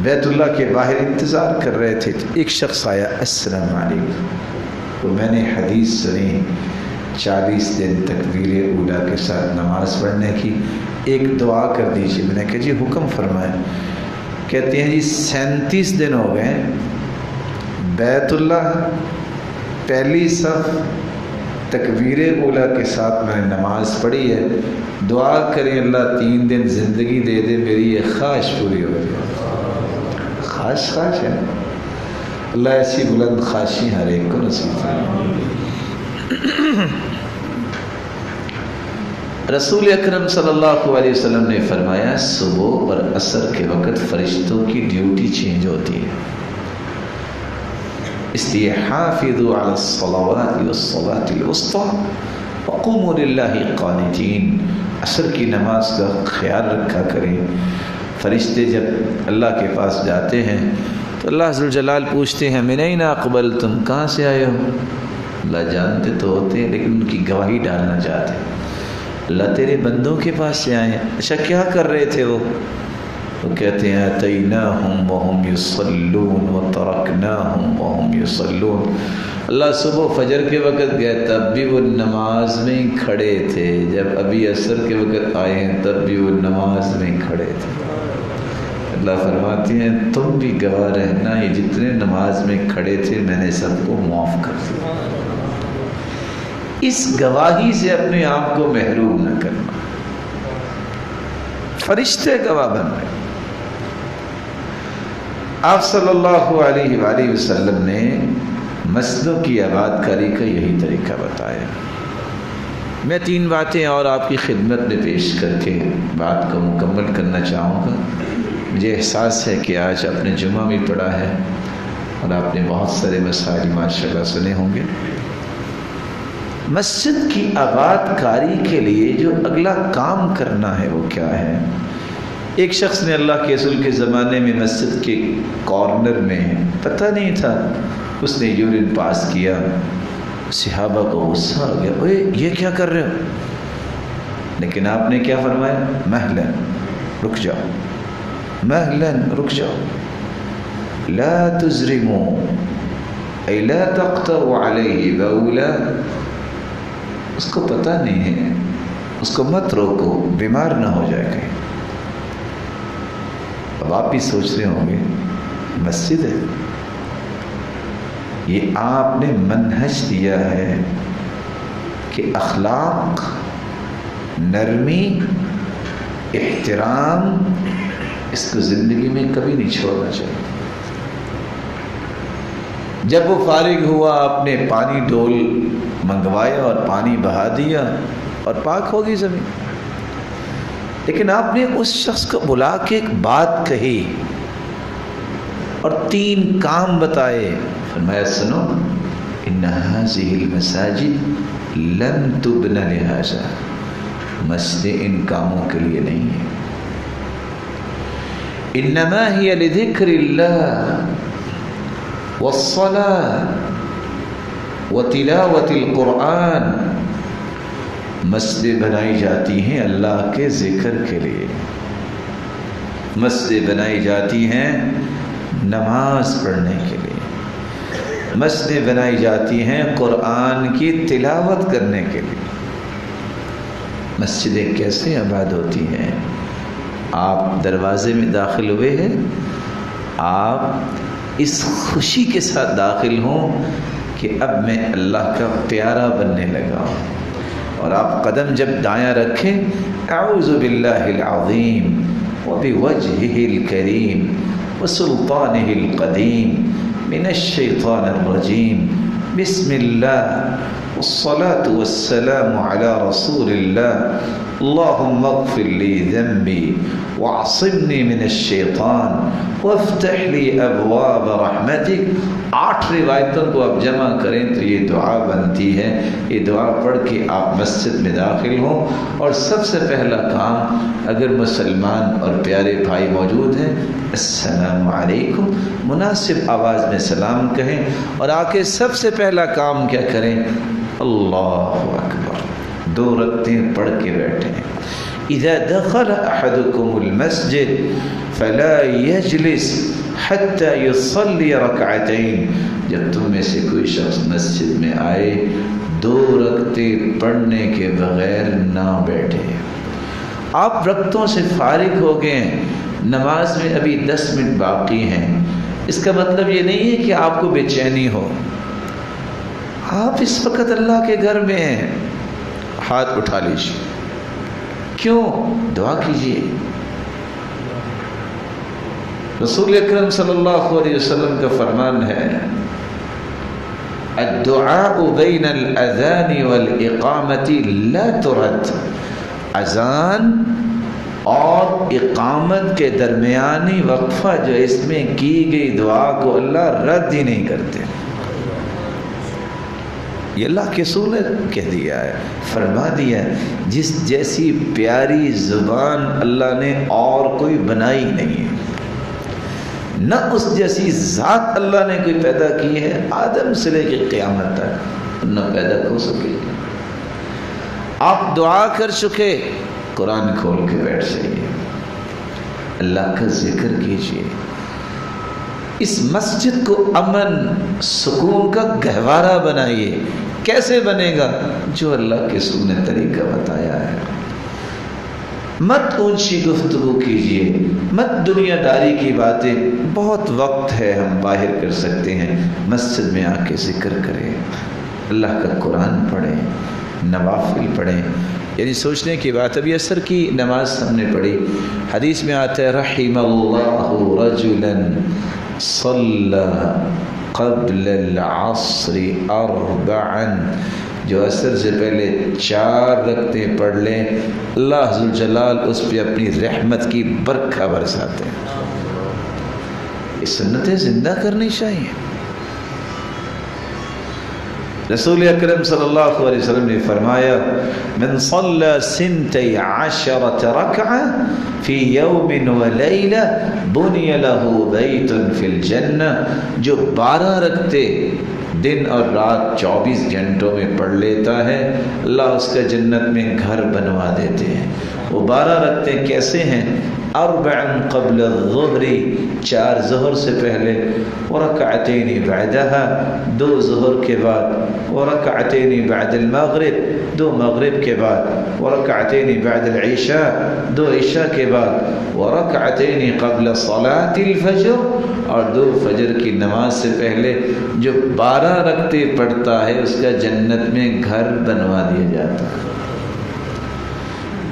بیت اللہ کے باہر انتظار کر رہے تھے، ایک شخص آیا، السلام علیکم. تو میں نے حدیث سنی 40 دن تکبیر اولا کے ساتھ نماز پڑھنے کی، ایک دعا کر دیجیے. میں نے کہا جی حکم فرمائیں. کہتے ہیں جی 37 دن ہو گئے، بیت اللہ پہلی صف تکبیر اولا کے ساتھ میں نے نماز پڑھی ہے، دعا کریں اللہ 3 دن زندگی دے دے، میری یہ خواہش پوری ہو جائے. خواہش ہے، اللہ ایسی بلند خواہشی ہر ایک کو نصیب فرمائے. رسول اکرم صلی اللہ علیہ وسلم نے فرمایا صبح اور عصر کے وقت فرشتوں کی ڈیوٹی چینج ہوتی ہے، اس لیے حافظوا علی الصلوات والصلاة الوسطى وقوموا للہ قانتین. عصر کی نماز کا خیال رکھا کریں. فرشتے جب اللہ کے پاس جاتے ہیں تو اللہ ذوالجلال پوچھتے ہیں من این اقبلتم، کہاں سے آئے ہو؟ اللہ جانتے تو ہوتے ہیں لیکن ان کی گواہی ڈالنا چاہتے ہیں. اللہ تیرے بندوں کے پاس سے آئے ہیں. اچھا کیا کر رہے تھے وہ کہتے ہیں اتیناہم وہم یصلون وترکناہم وہم یصلون. اللہ صبح فجر کے وقت گئے تب بھی وہ نماز میں ہی کھڑے تھے، جب ابھی عصر کے وقت آئے ہیں تب بھی وہ نماز میں ہی کھڑے تھے۔ اللہ فرماتی ہیں تم بھی گواہ رہنا، یہ جتنے نماز میں کھڑے تھے میں نے سب کو معاف کر دیا۔ اس گواہی سے اپنے آپ کو محروم نہ کرنا۔ فرشتے گواہ بن رہے۔ آپ صلی اللہ علیہ وآلہ وسلم نے مسجدوں کی آباد کاری کا یہی طریقہ بتایا۔ میں 3 باتیں اور آپ کی خدمت میں پیش کر کے بات کو مکمل کرنا چاہوں گا۔ مجھے احساس ہے کہ آج آپ نے جمعہ بھی پڑھا ہے اور آپ نے بہت سارے مسائل ماشاءاللہ سنے ہوں گے۔ مسجد کی آباد کاری کے لیے جو اگلا کام کرنا ہے وہ کیا ہے؟ ایک شخص نے اللہ کے رسول کے زمانے میں مسجد کے کارنر میں پتہ نہیں تھا، اس نے یورین پاس کیا۔ صحابہ کو غصہ آ گیا، اوے یہ کیا کر رہے ہو؟ لیکن آپ نے کیا فرمایا؟ مہلن، رک جاؤ، مہلن، رک جاؤ، لا تزرموا اے لا تقطعوا علیہ بولا۔ اس کو پتہ نہیں ہے، اس کو مت روکو، بیمار نہ ہو جائے گا۔ اب آپ بھی سوچ رہے ہوں گے مسجد ہے، یہ آپ نے منہج دیا ہے کہ اخلاق، نرمی، احترام، اس کو زندگی میں کبھی نہیں چھوڑنا چاہیے۔ جب وہ فارغ ہوا آپ نے پانی ڈول منگوایا اور پانی بہا دیا اور پاک ہوگی زمین۔ لیکن آپ نے اس شخص کو بلا کے ایک بات کہی اور 3 کام بتائے۔ فرمایا سنو، ان هذه المساجد لن تبن لهذا، مسجد ان کاموں کے لیے نہیں ہے، انما هي لذکر اللہ والصلاة وتلاوة القرآن۔ مسجد بنائی جاتی ہیں اللہ کے ذکر کے لیے، مسجد بنائی جاتی ہیں نماز پڑھنے کے لیے، مسجد بنائی جاتی ہیں قرآن کی تلاوت کرنے کے لیے۔ مسجدیں کیسے آباد ہوتی ہیں؟ آپ دروازے میں داخل ہوئے ہیں، آپ اس خوشی کے ساتھ داخل ہوں کہ اب میں اللہ کا پیارا بننے لگا ہوں، اور آپ قدم جب دایاں رکھیں، اعوذ باللہ العظیم وبوجہہ الکریم وسلطانہ القدیم من الشیطان الرجیم، بسم اللہ والصلاة والسلام علی رسول اللہ، اللہم اغفر لی ذنبی واعصمنی من الشیطان وافتح لی ابواب رحمتک۔ 8 روایتوں کو آپ جمع کریں تو یہ دعا بنتی ہے۔ یہ دعا پڑھ کے آپ مسجد میں داخل ہوں، اور سب سے پہلا کام، اگر مسلمان اور پیارے بھائی موجود ہیں، السلام علیکم، مناسب آواز میں سلام کہیں، اور آ کے سب سے پہلا کام کیا کریں؟ اللہ اکبر، 2 رکعتیں پڑھ کے بیٹھیں۔ اذا دخل احدكم المسجد فلا يجلس حتى يصلي ركعتين۔ جب تم میں سے کوئی شخص مسجد میں آئے 2 رکعتیں پڑھنے کے بغیر نہ بیٹھے۔ آپ رکعتوں سے فارغ ہو گئے، نماز میں ابھی 10 منٹ باقی ہیں، اس کا مطلب یہ نہیں ہے کہ آپ کو بے چینی ہو۔ آپ اس وقت اللہ کے گھر میں ہیں، ہاتھ اٹھا لیجیے، کیوں؟ دعا کیجیے۔ رسول اکرم صلی اللہ علیہ وسلم کا فرمان ہے، الدعاء بین الاذان والاقامت لا ترد۔ اذان اور اقامت کے درمیانی وقفہ جو اس میں کی گئی دعا کو اللہ رد ہی نہیں کرتے۔ یہ اللہ کے رسول نے کہہ دیا ہے، فرما دیا ہے، جس جیسی پیاری زبان اللہ نے اور کوئی بنائی نہیں ہے، نہ اس جیسی ذات اللہ نے کوئی پیدا کی ہے، آدم سے لے کے قیامت تک نہ پیدا ہو سکے۔ آپ دعا کر چکے، قرآن کھول کے بیٹھ جائیے، اللہ کا ذکر کیجیے۔ اس مسجد کو امن سکون کا گہوارہ بنائیے. کیسے بنے گا؟ جو اللہ کے رسول نے طریقہ بتایا ہے. مت اونچی گفتگو کیجیے، مت دنیا داری کی باتیں. بہت وقت ہے، ہم باہر کر سکتے ہیں. مسجد میں آ کے ذکر کریں، اللہ کا قرآن پڑھیں، نوافل پڑھیں. یعنی سوچنے کی بات، ابھی عصر کی نماز ہم نے پڑھی، حدیث میں آتا ہے رحم اللہ رجلا صلی قبل العصر اربعا، جو عصر سے پہلے 4 رکعتیں پڑھ لیں اللہ ذوالجلال اس پہ اپنی رحمت کی برکھا برساتے ہیں. یہ سنتیں زندہ کرنی چاہیے. رسول اکرم صلی اللہ علیہ وسلم نے فرمایا من صلی 12 رکعہ فی یوم و لیلہ بنی لہ بیت فی الجنہ، جو 12 رکعتیں دن اور رات 24 گھنٹوں میں پڑھ لیتا ہے اللہ اس کا جنت میں گھر بنوا دیتے ہیں. وہ 12 رکعتیں کیسے ہیں؟ 4 قبل الظہر، 4 ظہر سے پہلے، ورکعتین بعدها، 2 ظہر کے بعد، ورکعتین بعد المغرب، 2 مغرب کے بعد، ورکعتین بعد العشاء، 2 عشاء کے بعد، ورکعتین قبل صلاة الفجر، اور 2 فجر کی نماز سے پہلے. جو 12 رکعتیں پڑھتا ہے اس کا جنت میں گھر بنوا دیا جاتا ہے.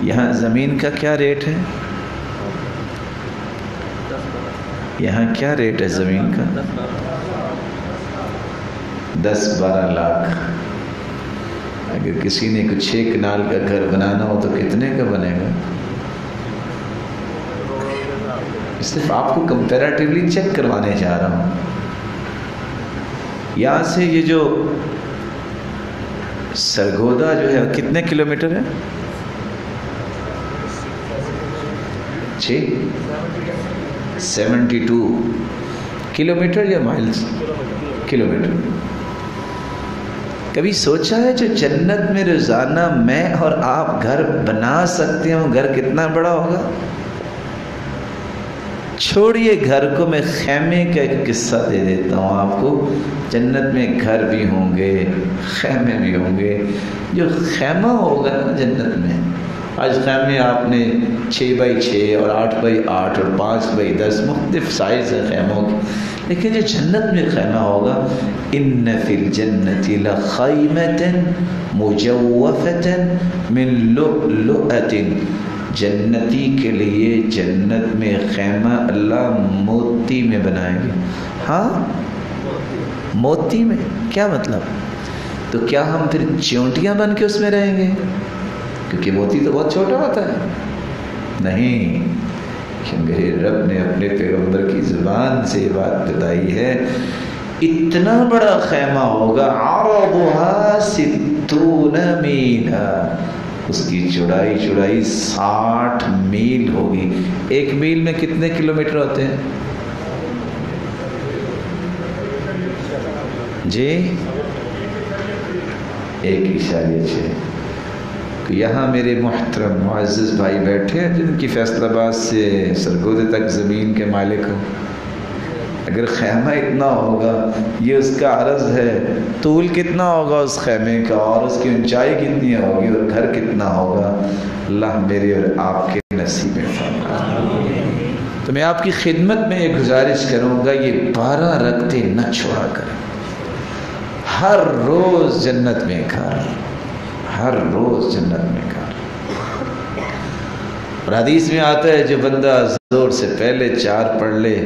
یہاں زمین کا کیا ریٹ ہے؟ یہاں کیا ریٹ ہے زمین کا؟ 10-12 لاکھ. اگر کسی نے کچھ 6 کنال کا گھر بنانا ہو تو کتنے کا بنے گا؟ صرف آپ کو کمپیریٹیولی چیک کروانے جا رہا ہوں. یہاں سے یہ جو سرگودا جو ہے کتنے کلومیٹر ہے؟ 72 کلومیٹر یا مائلز؟ کلومیٹر. کبھی سوچا ہے جو جنت میں روزانہ میں اور آپ گھر بنا سکتے ہیں وہ گھر کتنا بڑا ہوگا؟ چھوڑیے گھر کو، میں خیمے کا ایک قصہ دے دیتا ہوں آپ کو. جنت میں گھر بھی ہوں گے، خیمے بھی ہوں گے. جو خیمہ ہوگا نا جنت میں، آج خیمے آپ نے 6x6 اور 8x8 اور 5x10 مختلف سائز ہے خیموں کی، لیکن جو جنت میں خیمہ ہوگا ان فی الجنت لخیمة مجوفة من لؤلؤة، جنتی کے لیے جنت میں خیمہ اللہ موتی میں بنائیں گے. ہاں موتی میں، کیا مطلب؟ تو کیا ہم پھر چونٹیاں بن کے اس میں رہیں گے؟ کیونکہ موتی تو بہت چھوٹا ہوتا ہے. نہیں، کہ میرے رب نے اپنے پیغمبر کی زبان سے یہ بات بتائی ہے. اتنا بڑا خیمہ ہوگا، عرضها 60 میلا، اس کی چوڑائی 60 میل ہوگی. 1 میل میں کتنے کلومیٹر ہوتے ہیں جی؟ 1.6. یہاں میرے محترم معزز بھائی بیٹھے ہیں جن کی فیصل آباد سے سرگودے تک زمین کے مالک ہوں. اگر خیمہ اتنا ہوگا، یہ اس کا عرض ہے، طول کتنا ہوگا اس خیمے کا، اور اس کی اونچائی کتنی ہوگی، اور گھر کتنا ہوگا، اللہ میرے اور آپ کے نصیب میں فرمائے. تو میں آپ کی خدمت میں یہ گزارش کروں گا، یہ 12 رکعتیں نہ چھوڑا کریں. ہر روز جنت میں گھر، ہر روز جنت میں گھر. اور حدیث میں آتا ہے جو بندہ زور سے پہلے 4 پڑھ لے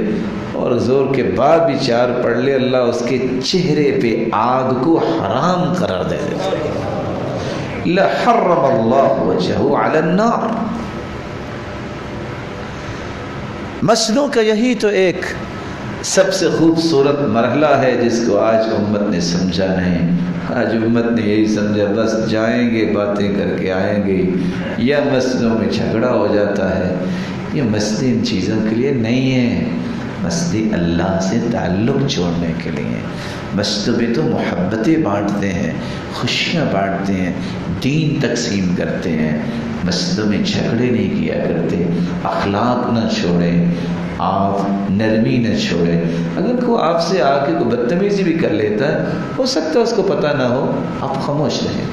اور زور کے بعد بھی 4 پڑھ لے، اللہ اس کے چہرے پہ آگ کو حرام قرار دے دیتا ہے. لحرم اللہ وجہہ علی النار. مسجدوں کا یہی تو ایک سب سے خوبصورت مرحلہ ہے جس کو آج امت نے سمجھا نہیں. آج امت نے یہی سمجھا بس جائیں گے باتیں کر کے آئیں گے، یا مسجدوں میں جھگڑا ہو جاتا ہے. یہ مسجد ان چیزوں کے لیے نہیں ہے. مسجد اللہ سے تعلق جوڑنے کے لیے. مسجدوں میں تو محبتیں بانٹتے ہیں، خوشیاں بانٹتے ہیں، دین تقسیم کرتے ہیں. مسجدوں میں جھگڑے نہیں کیا کرتے، اخلاق نہ چھوڑیں. آپ نرمی نہ چھوڑیں. اگر کوئی آپ سے آ کے کوئی بدتمیزی بھی کر لیتا ہے، ہو سکتا ہے اس کو پتہ نہ ہو، آپ خاموش رہیں،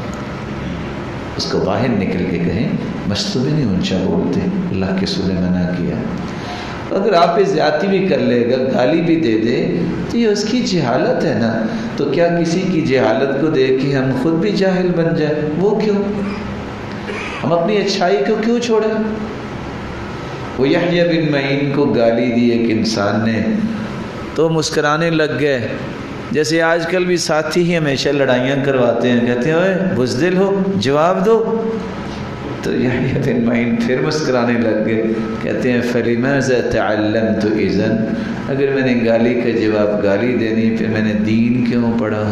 اس کو باہر نکل کے کہیں مستو بھی نہیں اونچا بولتے، اللہ کے رسول نے منع کیا. اگر آپ پہ زیادتی بھی کر لے گا، گالی بھی دے دے، تو یہ اس کی جہالت ہے نا. تو کیا کسی کی جہالت کو دیکھ کے ہم خود بھی جاہل بن جائیں؟ وہ کیوں؟ ہم اپنی اچھائی کو کیوں چھوڑیں؟ وہ یحییٰ بن معین کو گالی دی ایک انسان نے تو مسکرانے لگ گئے. جیسے آج کل بھی ساتھی ہی ہمیشہ لڑائیاں کرواتے ہیں، کہتے ہیں اوے بزدل ہو جواب دو. تو یحییٰ بن معین پھر مسکرانے لگ گئے، کہتے ہیں فَلِمَاذَا تَعَلَّمْتُ إِذًا، اگر میں نے گالی کا جواب گالی دینی، پھر میں نے دین کیوں پڑھا،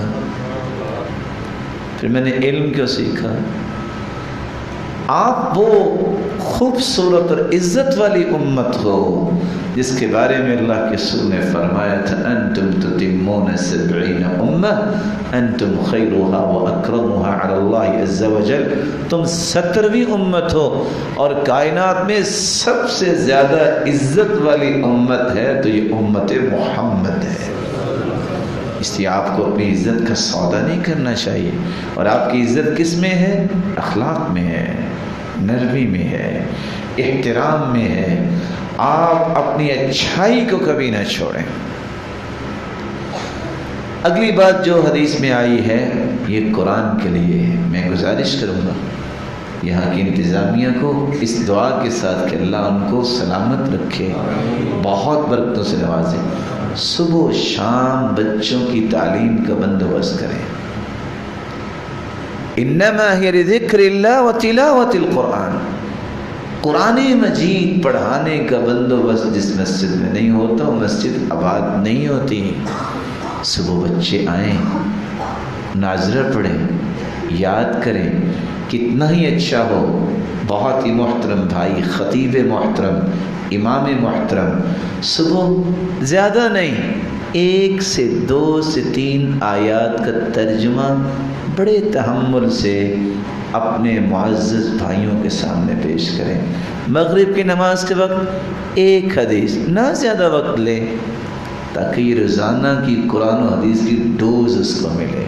پھر میں نے علم کیوں سیکھا. آپ وہ خوبصورت اور عزت والی امت ہو جس کے بارے میں اللہ کے رسول نے فرمایا تھا انتم تتمون 70 امہ انتم خیرها واکرمها علی اللہ عز وجل، تم 70ویں امت ہو اور کائنات میں سب سے زیادہ عزت والی امت ہے تو یہ امت محمد ہے. اس لیے آپ کو اپنی عزت کا سودا نہیں کرنا چاہیے. اور آپ کی عزت کس میں ہے؟ اخلاق میں ہے، نرمی میں ہے، احترام میں ہے. آپ اپنی اچھائی کو کبھی نہ چھوڑیں. اگلی بات جو حدیث میں آئی ہے یہ قرآن کے لیے ہے. میں گزارش کروں گا یہاں کی انتظامیہ کو اس دعا کے ساتھ کہ اللہ ان کو سلامت رکھے، بہت برکتوں سے نوازے. صبح و شام بچوں کی تعلیم کا بندوبست کریں. انما ہی لذکر اللہ و تلاوت القرآن، قرآن مجید پڑھانے کا بندوبست جس مسجد میں نہیں ہوتا وہ مسجد آباد نہیں ہوتی. صبح بچے آئیں، ناظرہ پڑھیں، یاد کریں. کتنا ہی اچھا ہو، بہت ہی محترم بھائی، خطیب محترم، امام محترم، صبح زیادہ نہیں 1 سے 2 سے 3 آیات کا ترجمہ بڑے تحمل سے اپنے معزز بھائیوں کے سامنے پیش کریں. مغرب کی نماز کے وقت 1 حدیث، نہ زیادہ وقت لیں تاکہ یہ روزانہ کی قرآن و حدیث کی ڈوز اس کو ملے.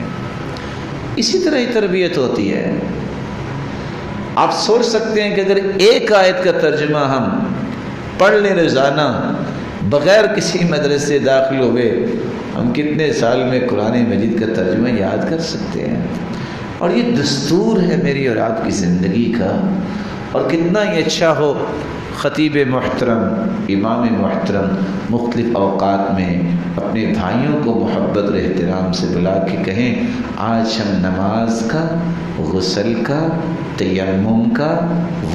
اسی طرح ہی تربیت ہوتی ہے. آپ سوچ سکتے ہیں کہ اگر 1 آیت کا ترجمہ ہم پڑھ لیں روزانہ بغیر کسی مدرسے داخل ہوئے، ہم کتنے سال میں قرآن مجید کا ترجمہ یاد کر سکتے ہیں. اور یہ دستور ہے میری اور آپ کی زندگی کا. اور کتنا ہی اچھا ہو خطیب محترم، امام محترم مختلف اوقات میں اپنے بھائیوں کو محبت اور احترام سے بلا کے کہیں آج ہم نماز کا، غسل کا، تیمم کا،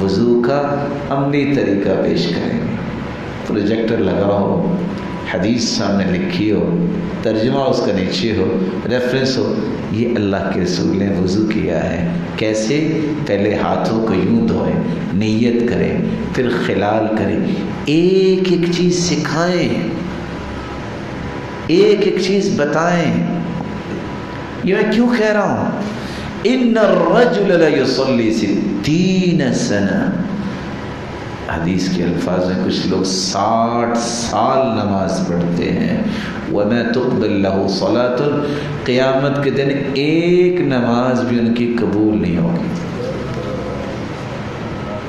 وضو کا عملی طریقہ پیش کریں گے. پروجیکٹر لگا ہو، حدیث سامنے لکھی ہو، ترجمہ اس کا نیچے ہو، ریفرنس ہو، یہ اللہ کے رسول نے وضو کیا ہے. کیسے؟ پہلے ہاتھوں کو یوں دھوئیں، نیت کریں، پھر خلال کریں. ایک ایک چیز سکھائیں، ایک ایک چیز بتائیں. یہ میں کیوں کہہ رہا ہوں؟ ان الرجل لیصلی 60 سنہ، حدیث کے الفاظ میں کچھ لوگ 60 سال نماز پڑھتے ہیں. وَمَا تُقْبَلْ لَهُ صَلَاةٌ، قیامت کے دن ایک نماز بھی ان کی قبول نہیں ہوگی.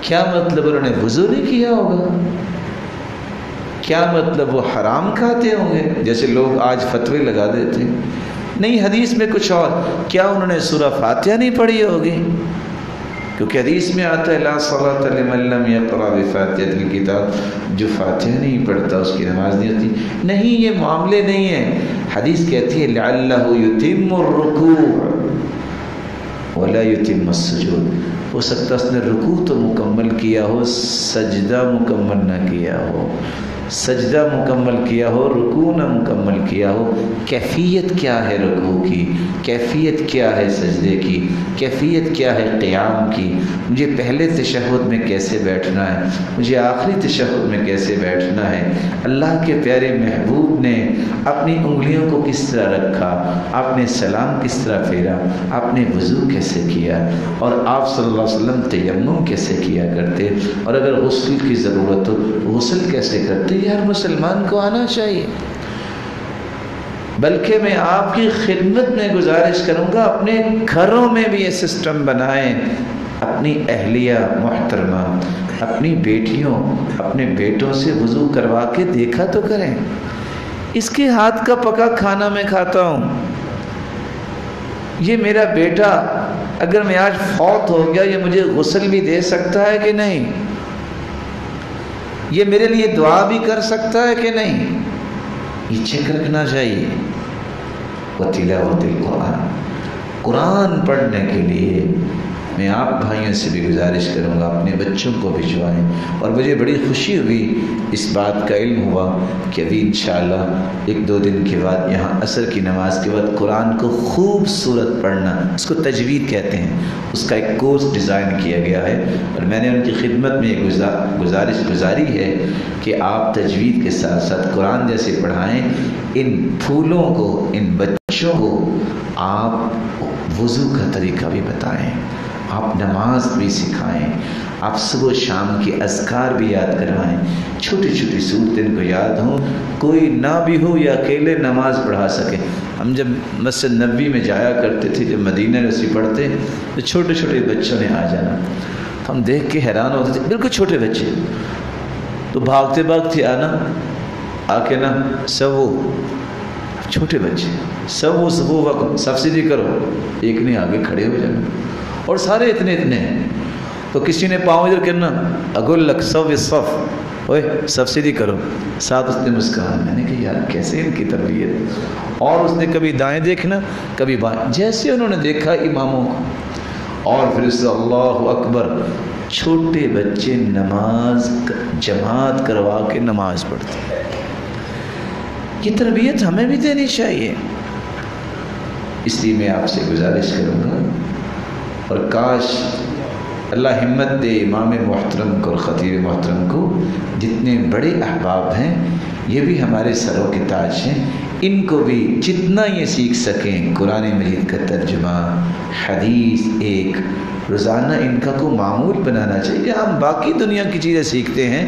کیا مطلب؟ انہوں نے وضو نہیں کیا ہوگا. کیا مطلب؟ وہ حرام کھاتے ہوں گے جیسے لوگ آج فتوے لگا دیتے ہیں. نہیں، حدیث میں کچھ اور. کیا انہوں نے سورہ فاتحہ نہیں پڑھی ہوگی؟ کیونکہ حدیث میں آتا ہے لا صلاۃ لمن لم یقرأ بفاتحۃ الکتاب، جو فاتحہ نہیں پڑھتا اس کی نماز نہیں ہوتی. نہیں، یہ معاملے نہیں ہیں. حدیث کہتی ہے لعلہ یتم الرکوع ولا یتم السجود، ہو سکتا اس نے رکوع تو مکمل کیا ہو، سجدہ مکمل نہ کیا ہو، سجدہ مکمل کیا ہو، رکوع نہ مکمل کیا ہو. کیفیت کیا ہے رکوع کی، کیفیت کیا ہے سجدے کی، کیفیت کیا ہے قیام کی. مجھے پہلے تشہد میں کیسے بیٹھنا ہے، مجھے آخری تشہد میں کیسے بیٹھنا ہے. اللہ کے پیارے محبوب نے اپنی انگلیوں کو کس طرح رکھا، آپ نے سلام کس طرح پھیرا، آپ نے وضو کیسے کیا، اور آپ صلی اللہ علیہ وسلم تیمم کیسے کیا کرتے، اور اگر غسل کی ضرورت ہو غسل کیسے کرتے، تو یہ ہر مسلمان کو آنا چاہیے۔ بلکہ میں آپ کی خدمت میں گزارش کروں گا اپنے گھروں میں بھی یہ سسٹم بنائیں، اپنی اہلیہ محترمہ، اپنی بیٹیوں، اپنے بیٹوں سے وضو کروا کے دیکھا تو کریں، اس کے ہاتھ کا پکا کھانا میں کھاتا ہوں، یہ میرا بیٹا اگر میں آج فوت ہو گیا یہ مجھے غسل بھی دے سکتا ہے کہ نہیں، یہ میرے لیے دعا بھی کر سکتا ہے کہ نہیں، یہ چیک رکھنا چاہیے۔ وَتِلَاوَةِ الْقُرْآنِ، قرآن پڑھنے کے لیے میں آپ بھائیوں سے بھی گزارش کروں گا اپنے بچوں کو بھجوائیں۔ اور مجھے بڑی خوشی ہوئی، اس بات کا علم ہوا کہ ابھی انشاءاللہ 1-2 دن کے بعد یہاں عصر کی نماز کے بعد قرآن کو خوبصورت پڑھنا، اس کو تجوید کہتے ہیں، اس کا ایک کورس ڈیزائن کیا گیا ہے، اور میں نے ان کی خدمت میں ایک گزارش گزاری ہے کہ آپ تجوید کے ساتھ ساتھ قرآن جیسے پڑھائیں، ان پھولوں کو، ان بچوں کو آپ وضو کا طریقہ بھی بتائیں، آپ نماز بھی سکھائیں، آپ صبح و شام کی اذکار بھی یاد کروائیں، چھوٹی چھوٹی صورتیں ان کو یاد ہوں، کوئی نہ بھی ہو یا اکیلے نماز پڑھا سکے۔ ہم جب مسجد نبوی میں جایا کرتے تھے، جب مدینہ رسی پڑھتے تو چھوٹے چھوٹے بچوں نے آ جانا، ہم دیکھ کے حیران ہوتے تھے، بالکل چھوٹے بچے، تو بھاگتے بھاگتے آنا، آ کے نا سب وہ چھوٹے بچے سب وہ وقت صف سیدھی کرو، ایک نے آگے کھڑے ہو جانا، اور سارے اتنے ہیں، تو کسی نے پاؤں ادھر کرنا، اگل لک سو صف، اوے صف سیدھی کرو، ساتھ اس نے مسکرایا۔ میں نے کہا یار کیسے ان کی تربیت، اور اس نے کبھی دائیں دیکھنا کبھی بائیں، جیسے انہوں نے دیکھا اماموں کو، اور پھر اس سے اللہ اکبر، چھوٹے بچے نماز جماعت کروا کے نماز پڑھتے ہیں۔ یہ تربیت ہمیں بھی دینی چاہیے، اس لیے میں آپ سے گزارش کروں گا، اور کاش اللہ ہمت دے امام محترم کو اور خطیب محترم کو، جتنے بڑے احباب ہیں یہ بھی ہمارے سروں کے تاج ہیں، ان کو بھی جتنا یہ سیکھ سکیں قرآن مجید کا ترجمہ، حدیث، ایک روزانہ ان کا کو معمول بنانا چاہیے۔ ہم باقی دنیا کی چیزیں سیکھتے ہیں،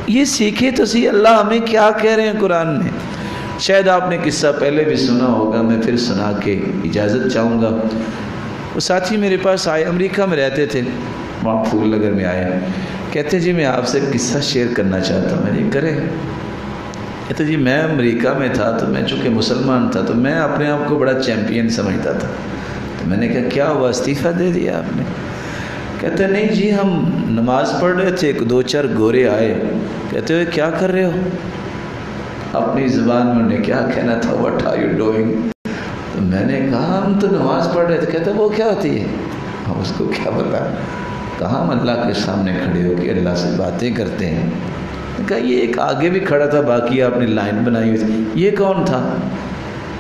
یہ سیکھے تو صحیح اللہ ہمیں کیا کہہ رہے ہیں قرآن میں۔ شاید آپ نے قصہ پہلے بھی سنا ہوگا، میں پھر سنا کے اجازت چاہوں گا۔ وہ ساتھی میرے پاس آئے، امریکہ میں رہتے تھے، وہاں پھول نگر میں آئے، کہتے جی میں آپ سے قصہ شیئر کرنا چاہتا ہوں۔ میں نے کرے، کہتے جی میں امریکہ میں تھا تو میں چونکہ مسلمان تھا تو میں اپنے آپ کو بڑا چیمپئن سمجھتا تھا، تو میں نے کہا کیا ہوا، استعفیٰ دے دیا آپ نے؟ کہتے نہیں جی ہم نماز پڑھ رہے تھے، 2-4 گورے آئے، کہتے ہوئے کیا کر رہے ہو؟ اپنی زبان میں انہیں کیا کہنا تھا، what are you doing؟ تو میں نے کہا ہم تو نماز پڑھ رہے تھے۔ کہتے وہ کیا ہوتی ہے، ہم اس کو کیا بتا، کہاں ہم اللہ کے سامنے کھڑے ہو کے اللہ سے باتیں کرتے ہیں۔ کہا یہ ایک آگے بھی کھڑا تھا، باقی آپ نے لائن بنائی ہوئی تھی، یہ کون تھا؟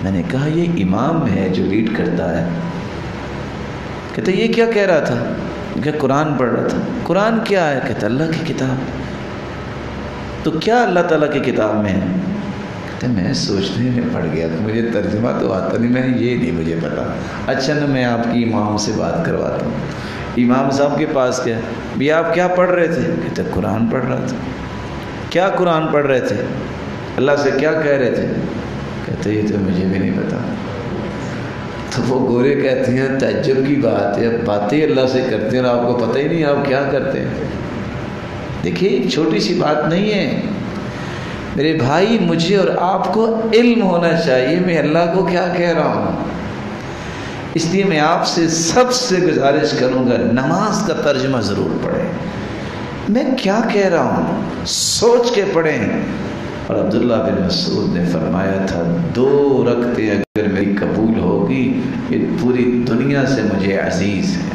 میں نے کہا یہ امام ہے جو لیڈ کرتا ہے۔ کہتے یہ کیا کہہ رہا تھا؟ کہ قرآن پڑھ رہا تھا۔ قرآن کیا ہے؟ کہتا اللہ کی کتاب۔ تو کیا اللہ تعالیٰ کی کتاب میں ہے؟ کہتے میں سوچنے میں پڑ گیا، مجھے ترجمہ تو آتا نہیں، میں یہ نہیں مجھے پتا۔ اچھا نا میں آپ کی امام سے بات کرواتا ہوں۔ امام صاحب کے پاس گیا، بھی آپ کیا پڑھ رہے تھے؟ کہتے قرآن پڑھ رہا تھا۔ کیا قرآن پڑھ رہے تھے؟ اللہ سے کیا کہہ رہے تھے؟ کہتے یہ تو مجھے بھی نہیں پتا۔ تو وہ گورے کہتے ہیں تعجب کی بات ہے، باتیں اللہ سے کرتے ہیں اور آپ کو پتہ ہی نہیں آپ کیا کرتے ہیں۔ دیکھیے ایک چھوٹی سی بات نہیں ہے میرے بھائی، مجھے اور آپ کو علم ہونا چاہیے میں اللہ کو کیا کہہ رہا ہوں۔ اس لیے میں آپ سے سب سے گزارش کروں گا نماز کا ترجمہ ضرور پڑھیں، میں کیا کہہ رہا ہوں سوچ کے پڑھیں۔ اور عبداللہ بن مسعود نے فرمایا تھا 2 رکعتیں اگر میری قبول ہوگی یہ پوری دنیا سے مجھے عزیز ہے۔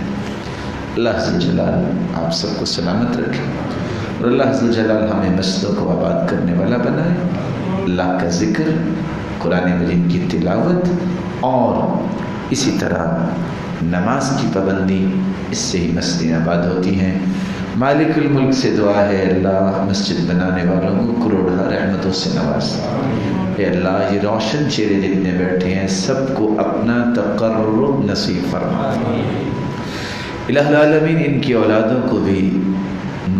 اللہ عز و جلال آپ سب کو سلامت رکھے، اور اللہ عز و جلال ہمیں مسجدوں کو آباد کرنے والا بنائے۔ اللہ کا ذکر، قرآن مجید کی تلاوت، اور اسی طرح نماز کی پابندی، اس سے ہی مسجدیں آباد ہوتی ہیں۔ مالک الملک سے دعا ہے اللہ مسجد بنانے والوں کو کروڑہ رحمتوں سے نواز۔ اے اللہ یہ روشن چہرے جتنے بیٹھے ہیں سب کو اپنا تقرب نصیب فرما۔ الہ العالمین ان کی اولادوں کو بھی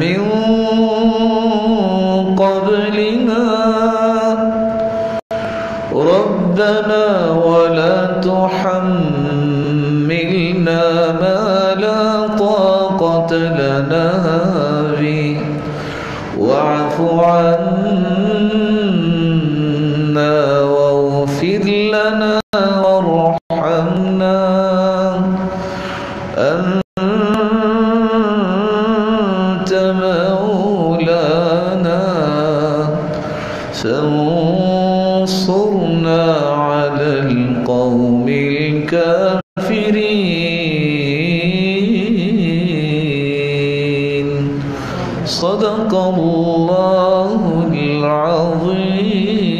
من قبلنا। ربنا ولا تحملنا ما لا طاقة لنا به واعف عنا واغفر لنا وارحمنا أنت مولانا فانصرنا على القوم الكافرين. صدق الله العظيم.